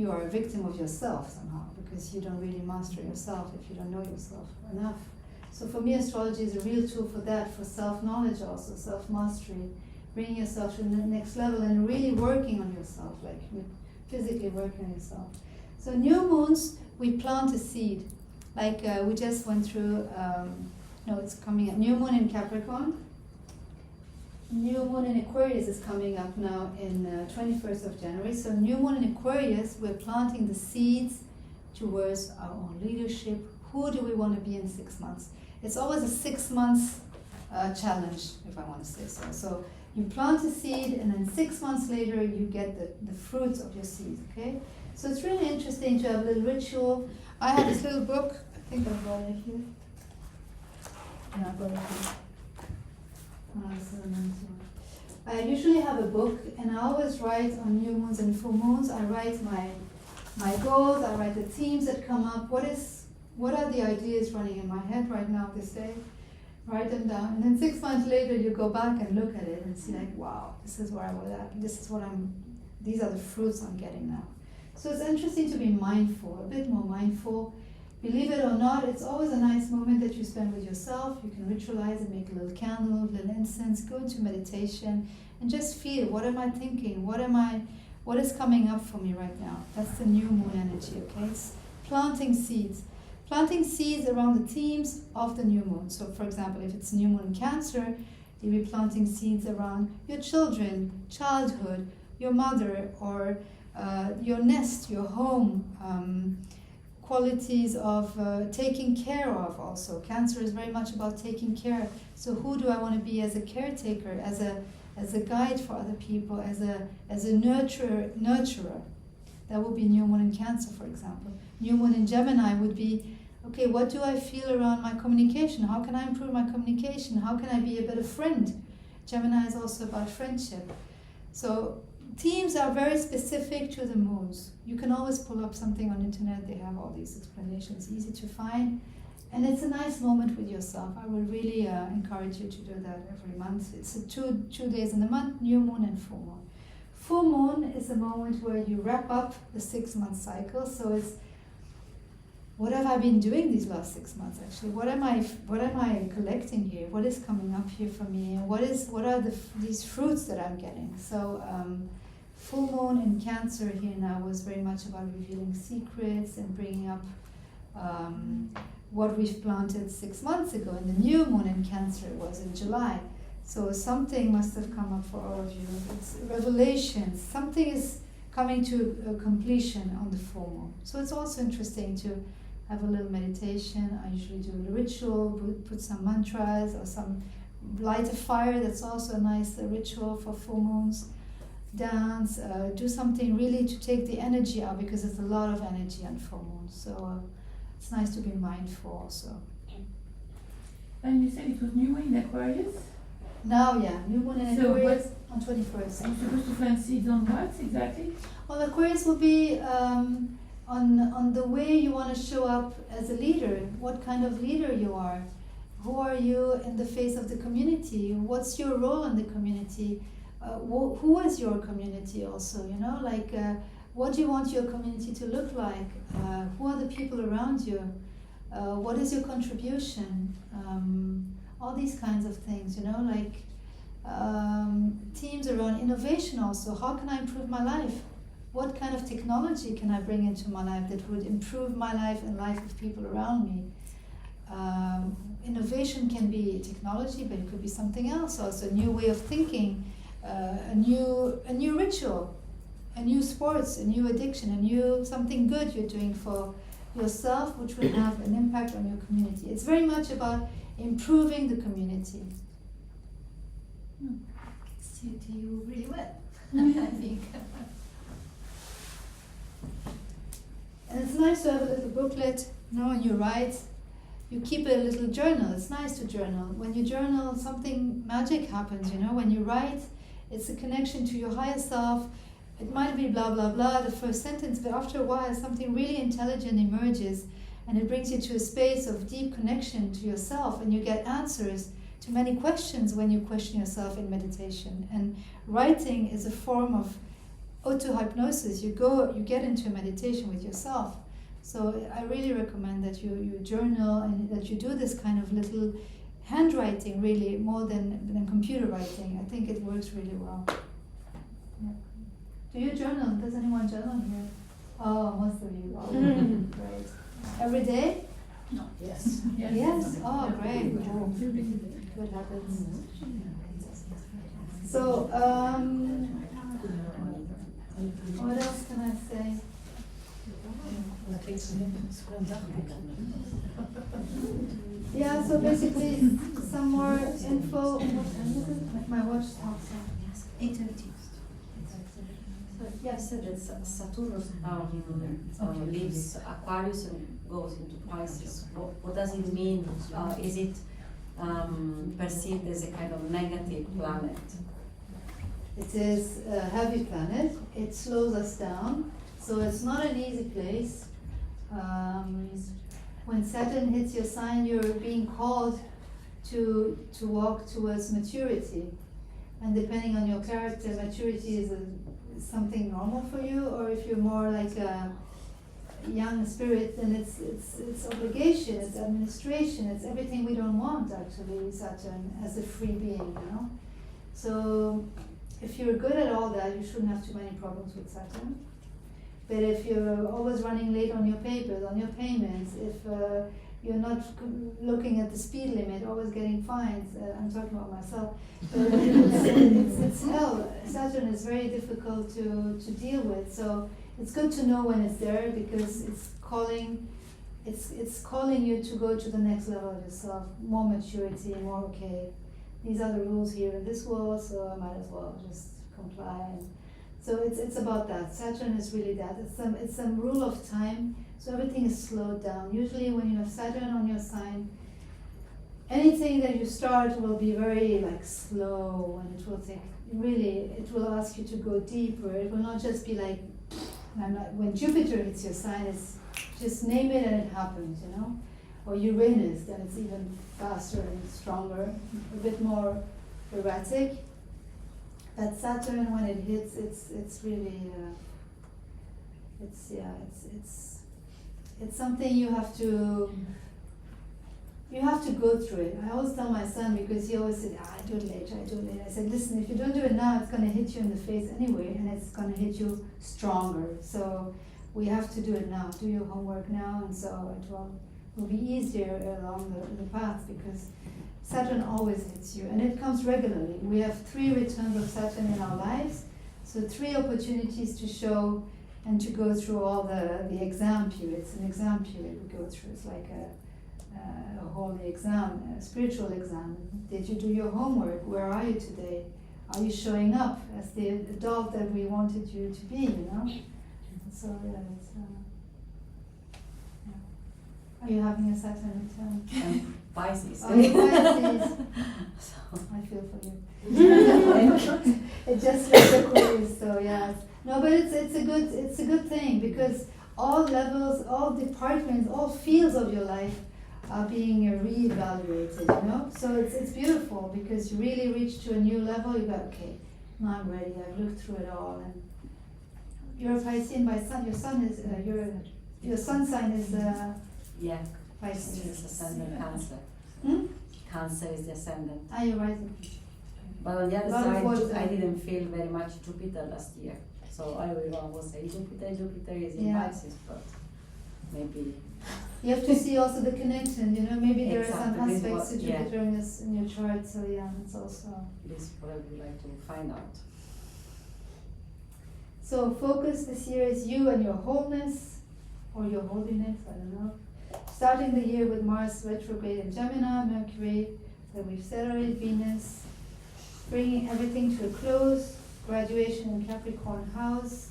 are a victim of yourself somehow, because you don't really master yourself if you don't know yourself enough. So for me, astrology is a real tool for that, for self-knowledge also, self-mastery, bringing yourself to the next level and really working on yourself, like physically working on yourself. So new moons, we plant a seed. Like we just went through, it's coming up. New moon in Capricorn. New moon in Aquarius is coming up now in 21st of January. So new moon in Aquarius, we're planting the seeds towards our own leadership. Who do we want to be in 6 months? It's always a 6 months challenge, if I want to say so. So you plant a seed and then 6 months later you get the fruits of your seed, okay? So it's really interesting to have a little ritual. I have this little book, I think I've got it here. Yeah, I've got it here. I usually have a book and I always write on new moons and full moons. I write my goals, I write the themes that come up. What are the ideas running in my head right now this day? Write them down, and then 6 months later you go back and look at it and see like, wow, this is where I was at. These are the fruits I'm getting now. So it's interesting to be mindful, a bit more mindful. Believe it or not, it's always a nice moment that you spend with yourself. You can ritualize it, make a little candle, a little incense, go into meditation, and just feel, what am I thinking? What is coming up for me right now? That's the new moon energy, okay? It's planting seeds. Planting seeds around the themes of the new moon. So for example, if it's new moon in Cancer, you'll be planting seeds around your children, childhood, your mother, or your nest, your home, qualities of taking care of also. Cancer is very much about taking care. So who do I want to be as a caretaker, as a guide for other people, as a nurturer? That would be new moon in Cancer, for example. New moon in Gemini would be okay, what do I feel around my communication? How can I improve my communication? How can I be a better friend? Gemini is also about friendship. So themes are very specific to the moons. You can always pull up something on internet. They have all these explanations, easy to find. And it's a nice moment with yourself. I would really encourage you to do that every month. It's two days in the month, new moon and full moon. Full moon is a moment where you wrap up the 6-month cycle. So it's, what have I been doing these last 6 months actually? What am I collecting here? What is coming up here for me? And what are these fruits that I'm getting? So full moon in Cancer here now was very much about revealing secrets and bringing up what we've planted 6 months ago. And the new moon in Cancer was in July. So something must have come up for all of you. It's revelations. Something is coming to completion on the full moon. So it's also interesting to have a little meditation. I usually do a ritual, put some mantras or some light a fire. That's also a nice ritual for full moons. Dance, do something really to take the energy out, because there's a lot of energy on full moons. So it's nice to be mindful also. And you said it was new moon in Aquarius? Now, yeah, new moon in So Aquarius on 21st. I'm supposed to plant seeds on what exactly? Well, Aquarius will be on the way you want to show up as a leader, what kind of leader you are. Who are you in the face of the community? What's your role in the community? Who is your community also, you know? Like, what do you want your community to look like? Who are the people around you? What is your contribution? All these kinds of things, you know, like themes around innovation also. How can I improve my life? What kind of technology can I bring into my life that would improve my life and life of people around me? Innovation can be technology, but it could be something else also, a new way of thinking, a new ritual, a new sports, a new addiction, a new something good you're doing for yourself, which will have an impact on your community. It's very much about improving the community. Suit you really well, I think. And it's nice to have a little booklet, you know, when you write. You keep a little journal. It's nice to journal. When you journal, something magic happens, you know. When you write, it's a connection to your higher self. It might be blah, blah, blah, the first sentence, but after a while, something really intelligent emerges, and it brings you to a space of deep connection to yourself, and you get answers to many questions when you question yourself in meditation. And writing is a form of auto-hypnosis. You get into a meditation with yourself. So I really recommend that you journal and that you do this kind of little handwriting, really, more than computer writing. I think it works really well. Yeah. Do you journal? Does anyone journal here? Oh, most of you. Oh, great. Every day? No. Yes. Yes? Oh, great. Good habits. So, what else can I say? Yeah, so basically some more info. My watch stops at 8:30. Yes, that Saturn leaves Aquarius and goes into Pisces. What does it mean? Is it perceived as a kind of negative planet? It is a heavy planet. It slows us down, so it's not an easy place. When Saturn hits your sign, you're being called to walk towards maturity. And depending on your character, maturity is something normal for you, or if you're more like a young spirit, then it's obligation, it's administration, it's everything we don't want actually, Saturn, as a free being, you know? So if you're good at all that, you shouldn't have too many problems with Saturn. But if you're always running late on your papers, on your payments, if you're not looking at the speed limit, always getting fines, I'm talking about myself, but it's hell. Saturn is very difficult to deal with, so it's good to know when it's there, because it's calling you to go to the next level of yourself, more maturity, more okay. These are the rules here in this world, so I might as well just comply and So it's about that. Saturn is really that. It's some rule of time. So everything is slowed down. Usually when you have Saturn on your sign, anything that you start will be very like slow, and it will take really. It will ask you to go deeper. It will not just be like when Jupiter hits your sign. It's just name it and it happens, you know. Or Uranus, then it's even faster and stronger, a bit more erratic. But Saturn, when it hits, it's really it's something you have to go through it. I always tell my son, because he always said, I do it later. I said, listen, if you don't do it now, it's going to hit you in the face anyway, and it's going to hit you stronger. So we have to do it now. Do your homework now, and so it will be easier along the path, because Saturn always hits you, and it comes regularly. We have 3 returns of Saturn in our lives, so 3 opportunities to show and to go through all the exam period. It's an exam period we go through. It's like a holy exam, a spiritual exam. Did you do your homework? Where are you today? Are you showing up as the adult that we wanted you to be, you know? So yeah, it's, yeah. Are you having a Saturn return? Pisces. Oh, Pisces. So. I feel for you. It just like Aquarius, so yeah. No, but it's a good thing, because all levels, all departments, all fields of your life are being reevaluated, you know? So it's beautiful, because you really reach to a new level. You go, okay, now I'm ready. I've looked through it all. And you're a Piscean by sun. Your sun is your sun sign is Yeah. Pisces. It's ascendant Cancer. Cancer is the ascendant. Ah, you're rising. But on the other Lot of side, water. I didn't feel very much Jupiter last year. So I will say Jupiter is in Yeah. Pisces, but maybe. You have to see also the connection, you know, maybe there are some Exactly, this aspects to was- yeah. Jupiter in your chart, so yeah, it's also. This probably like to find out. So focus this year is you and your wholeness, or your holiness, I don't know. Starting the year with Mars retrograde in Gemini, Mercury, then we've celebrated Venus, bringing everything to a close, graduation in Capricorn house.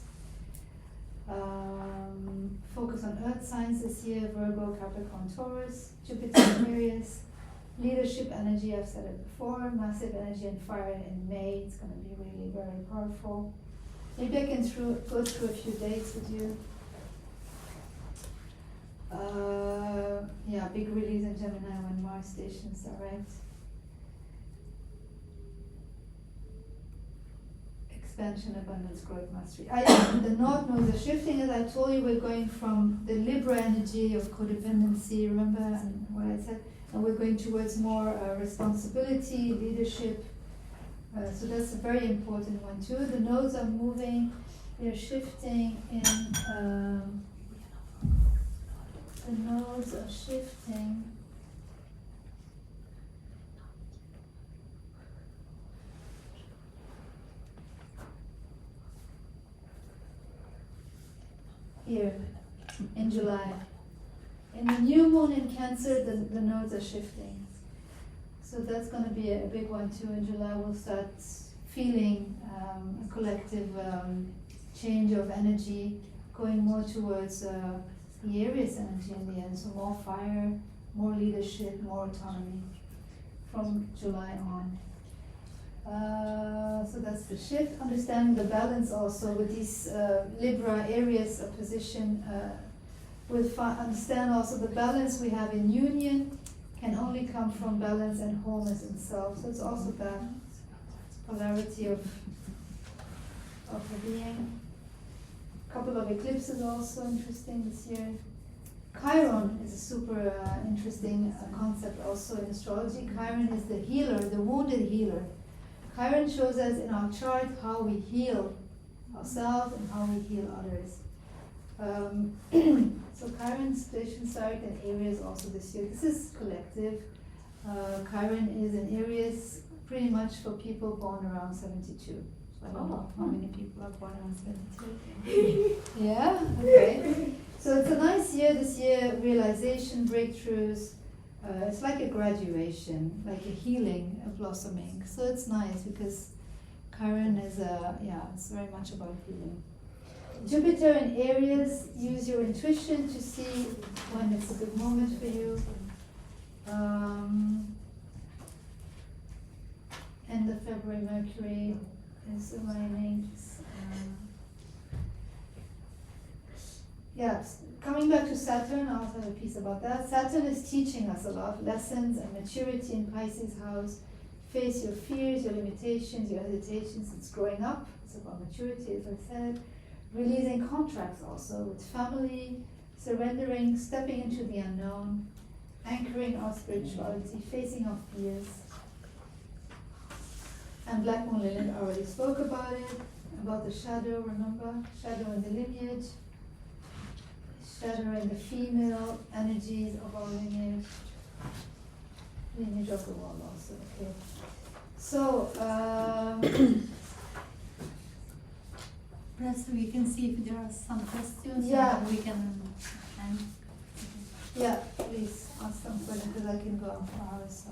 Focus on earth signs this year, Virgo, Capricorn, Taurus, Jupiter, Aquarius. Leadership energy, I've said it before, massive energy and fire in May. It's going to be really very powerful. Maybe I can go through a few dates with you. Yeah, big release in Gemini when Mars stations direct. Expansion, abundance, growth, mastery. The North Node, the shifting, as I told you, we're going from the Libra energy of codependency, remember, and what I said, and we're going towards more responsibility, leadership. So that's a very important one too. The nodes are moving, they're shifting in, the nodes are shifting. Here, in July. In the new moon in Cancer, the nodes are shifting. So that's going to be a big one too. In July, we'll start feeling a collective change of energy, going more towards the Aries energy in the end. So more fire, more leadership, more autonomy from July on. So that's the shift. Understanding the balance also with these Libra Aries opposition. We'll understand also the balance we have in union can only come from balance and wholeness in self. So it's also that polarity of the being. A couple of eclipses also interesting this year. Chiron is a super interesting concept also in astrology. Chiron is the healer, the wounded healer. Chiron shows us in our chart how we heal ourselves and how we heal others. So Chiron station started in Aries also this year. This is collective. Chiron is in Aries pretty much for people born around 72. So I don't know how many people are born around 72. Yeah, okay. So it's a nice year this year, realization, breakthroughs. It's like a graduation, like a healing, a blossoming. So it's nice because Chiron is it's very much about healing. Jupiter in Aries, use your intuition to see when it's a good moment for you. End of February, Mercury is aligning. Coming back to Saturn, I also have a piece about that. Saturn is teaching us a lot, lessons and maturity in Pisces house. Face your fears, your limitations, your hesitations. It's growing up. It's about maturity, as I said. Releasing contracts also with family, surrendering, stepping into the unknown, anchoring our spirituality, facing our fears. And Black Moon Lilith, I already spoke about it, about the shadow, remember? Shadow in the lineage, shadow in the female energies of our lineage, lineage of the world also, okay. So, Perhaps we can see if there are some questions. Yeah. And we can. And yeah, please ask some questions because I can go on for hours. So.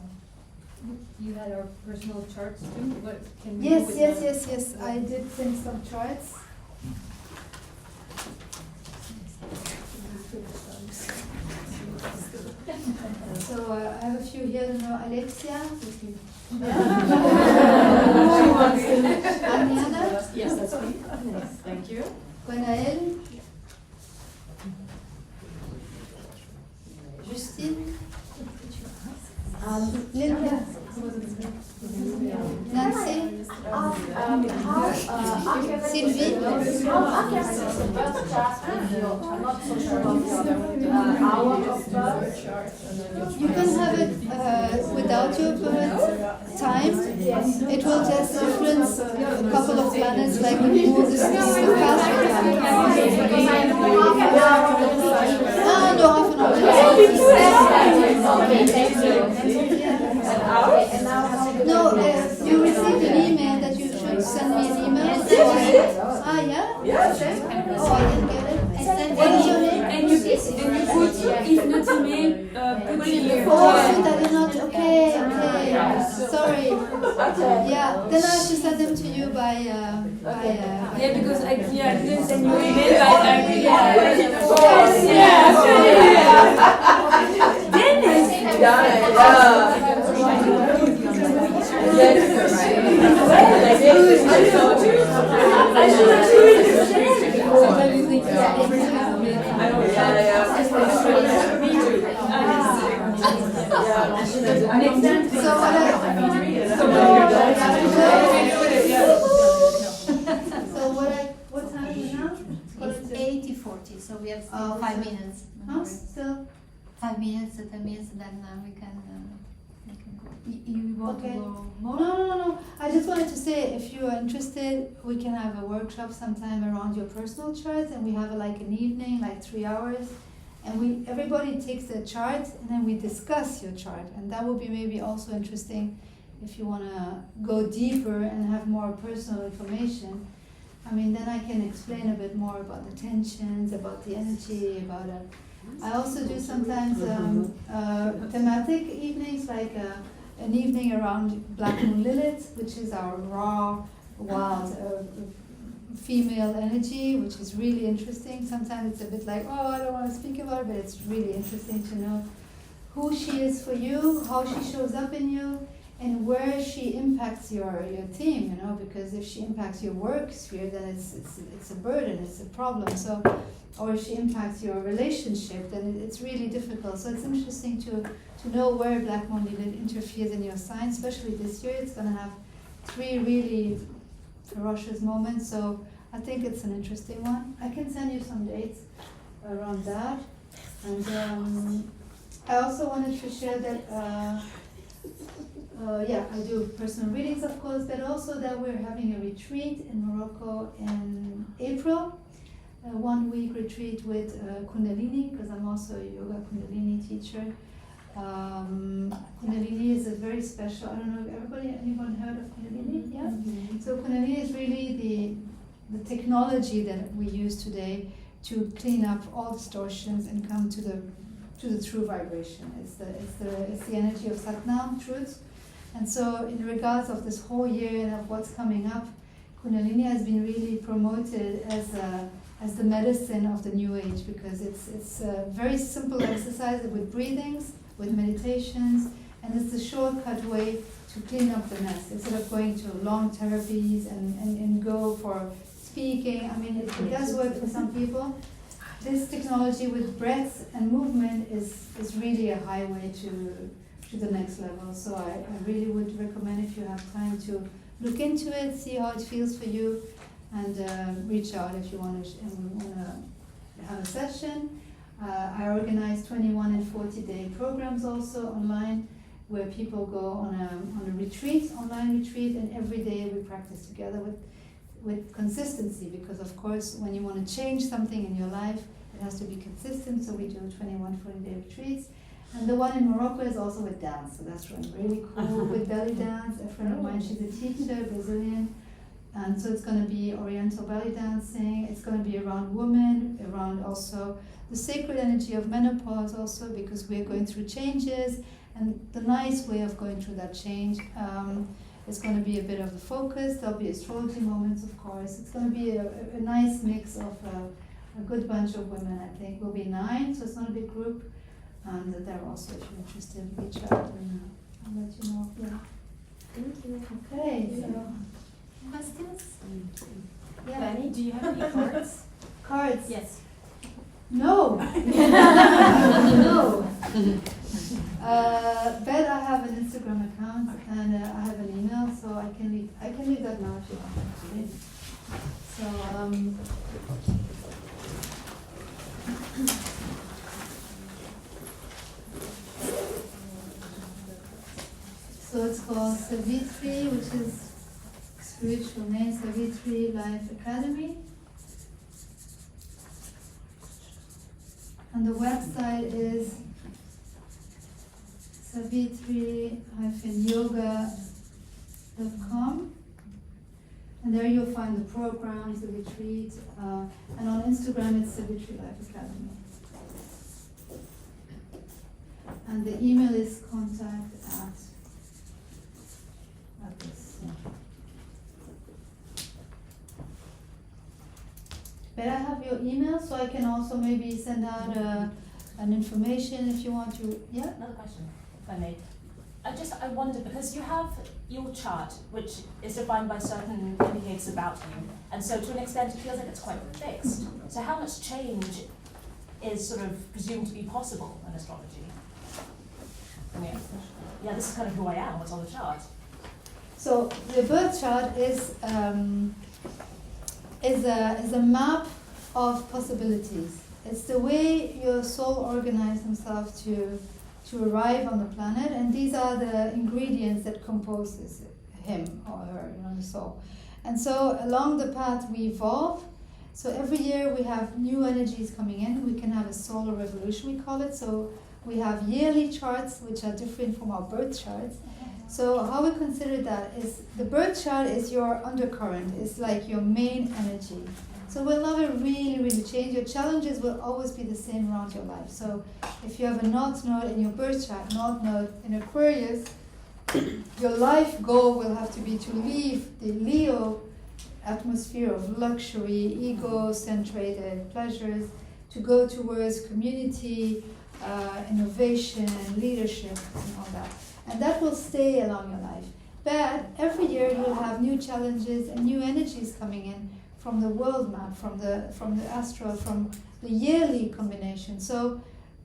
You had our personal charts too. What can we Yes, do with yes. I did send some charts. So I have a few here. I don't know, Alexia. Aniana. Yes, that's me. Yes, thank you. Gwenaël. Justine. Linda. Nancy. Sylvie. You can have it without your birth time. It will just influence a couple of planets, like the moon, the faster time. No, half an hour. No, you received an email that you should send me an email. Yeah? Oh, I didn't get it. What is your name? And you put, if not email, put here. Oh, that is not, okay. Sorry. Yeah, then I have to send them to you by Yeah, because I didn't send you email, but I really what time is it now? it's 80-40, so we have still 5 minutes. Huh? Still? 5 minutes, that means then we can go. You want Okay. to go more? No. I just wanted to say, if you are interested, we can have a workshop sometime around your personal chart, and we have like an evening, like 3 hours, and everybody takes their chart, and then we discuss your chart, and that will be maybe also interesting if you want to go deeper and have more personal information. I mean, then I can explain a bit more about the tensions, about the energy, about it. I also do sometimes thematic evenings, like an evening around Black Moon Lilith, which is our raw, wild female energy, which is really interesting. Sometimes it's a bit like, oh, I don't want to speak about it, but it's really interesting to know who she is for you, how she shows up in you, and where she impacts your team, you know, because if she impacts your work sphere, then it's a burden, it's a problem. So, or if she impacts your relationship, then it's really difficult. So it's interesting to know where Black Moon Lilith interferes in your sign, especially this year. It's going to have 3 really ferocious moments, so I think it's an interesting one. I can send you some dates around that. And I also wanted to share that I do personal readings, of course, but also that we're having a retreat in Morocco in April, a 1-week retreat with Kundalini, because I'm also a yoga Kundalini teacher. Kundalini is a very special, I don't know if anyone heard of Kundalini? Yeah? Mm-hmm. So Kundalini is really the technology that we use today to clean up all distortions and come to the true vibration. It's the energy of Satnam, truth. And so in regards of this whole year and of what's coming up, Kundalini has been really promoted as the medicine of the New Age, because it's a very simple exercise with breathings, with meditations, and it's the shortcut way to clean up the mess instead of going to long therapies and go for speaking. I mean, it does work for some people. This technology with breath and movement is really a highway to the next level. So I really would recommend, if you have time, to look into it, see how it feels for you, and reach out if you want to have a session. I organize 21 and 40-day programs also online, where people go on a retreat, online retreat, and every day we practice together with consistency, because of course when you want to change something in your life, it has to be consistent. So we do 21 40-day retreats. And the one in Morocco is also with dance, so that's really cool, with belly dance. A friend of mine, she's a teacher, Brazilian, and so it's going to be Oriental belly dancing. It's going to be around women, around also the sacred energy of menopause also, because we're going through changes, and the nice way of going through that change is going to be a bit of the focus. There'll be astrology moments, of course. It's going to be a nice mix of a good bunch of women, I think. We'll be 9, so it's not a big group. And they're also, if you're interested, reach out and I'll let you know. Yeah. Thank you. Okay, so Questions? yeah. Benny, do you have any cards? Cards? Yes. No. No. But I have an Instagram account and I have an email, so I can leave that now if you want, actually. So so it's called Savitri, which is spiritual name, Savitri Life Academy. And the website is savitri-yoga.com. And there you'll find the programs, the retreat, and on Instagram it's Savitri Life Academy. And the email is contact at this. But I have your email, so I can also maybe send out an information if you want to. Yeah? Another question, if I may. I wonder, because you have your chart, which is defined by certain indicators about you, and so to an extent it feels like it's quite fixed. So how much change is sort of presumed to be possible in astrology? I mean, yeah, this is kind of who I am, what's on the chart. So the birth chart is a map of possibilities. It's the way your soul organizes himself to arrive on the planet, and these are the ingredients that composes him or her, the soul. And so along the path we evolve. So every year we have new energies coming in. We can have a solar revolution, we call it. So we have yearly charts which are different from our birth charts. So how we consider that is the birth chart is your undercurrent, it's like your main energy. So we'll never really change. Your challenges will always be the same around your life. So if you have a North Node in your birth chart, North Node in Aquarius, your life goal will have to be to leave the Leo atmosphere of luxury, ego-centered pleasures, to go towards community, innovation, leadership, and all that. And that will stay along your life. But every year you will have new challenges and new energies coming in from the world map, from the astral, from the yearly combination. So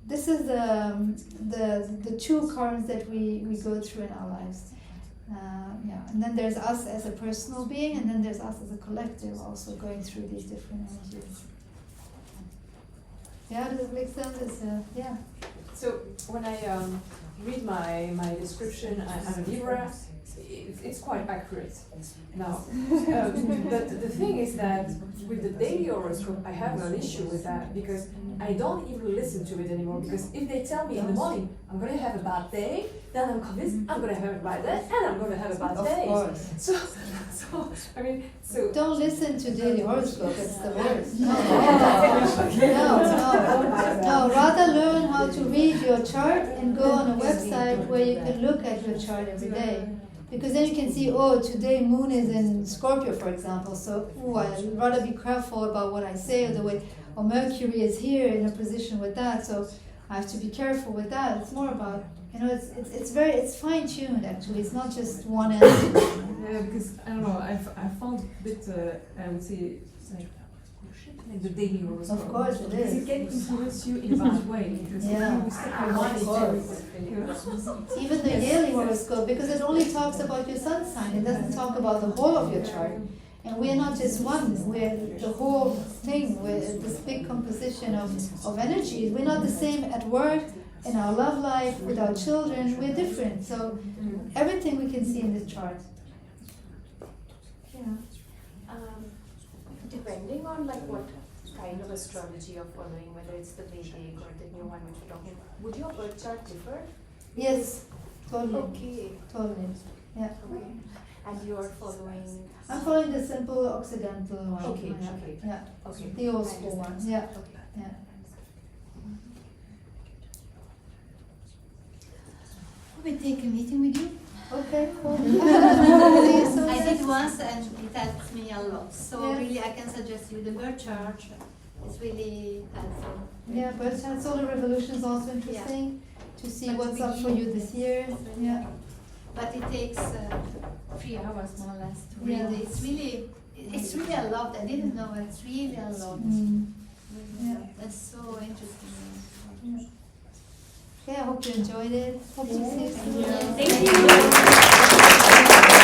this is the two currents that we go through in our lives. And then there's us as a personal being, and then there's us as a collective also going through these different energies. Yeah, does it make sense? Yeah. So when I read my description, I'm a Libra. It's quite accurate. Now, but the thing is that with the daily horoscope, I have an issue with that because I don't even listen to it anymore. Because if they tell me in the morning I'm going to have a bad day, then I'm convinced I'm going to have a bad day, and I'm going to have a bad day. Of course. So Don't listen to daily horoscope. It's the worst. No. Rather learn how to read your chart and go on a website where you can look at your chart every day. Because then you can see, oh, today moon is in Scorpio, for example, so I'd rather be careful about what I say, or the way, or Mercury is here in a position with that, so I have to be careful with that. It's more about, it's fine tuned actually. It's not just one element. Yeah, because I don't know, I found a bit, I would say, like the daily horoscope. Of course it Because is. it can influence you in a bad way. Because Yeah, you stick with of one course. Even the yearly horoscope, because it only talks about your sun sign. It doesn't talk about the whole of your chart. And we're not just one. We're the whole thing. We're this big composition of energies. We're not the same at work, in our love life, with our children. We're different. So everything we can see in this chart. Yeah. Depending on like what kind of astrology you're following, whether it's the Vedic or the new one which you're talking, would your birth chart differ? Yes, totally. Okay. Totally. Yeah. Okay. And you're following. I'm following the simple Occidental one. Okay, Yeah. okay. Yeah. Okay. The old I school one. understand. Yeah. Okay. Yeah. We take a meeting with you. Okay, cool. I did once and it helped me a lot. So Yeah. really I can suggest you the birth chart. It's really helpful. Yeah, but solar revolution is also interesting to see But what's up we- for you this year. Yeah. But it takes 3 hours more or less to Yeah. read. It's really a lot. I didn't know it's really a lot. Yeah. That's so interesting. Yeah. Okay, I hope you enjoyed it. Hope to see you soon. Thank you.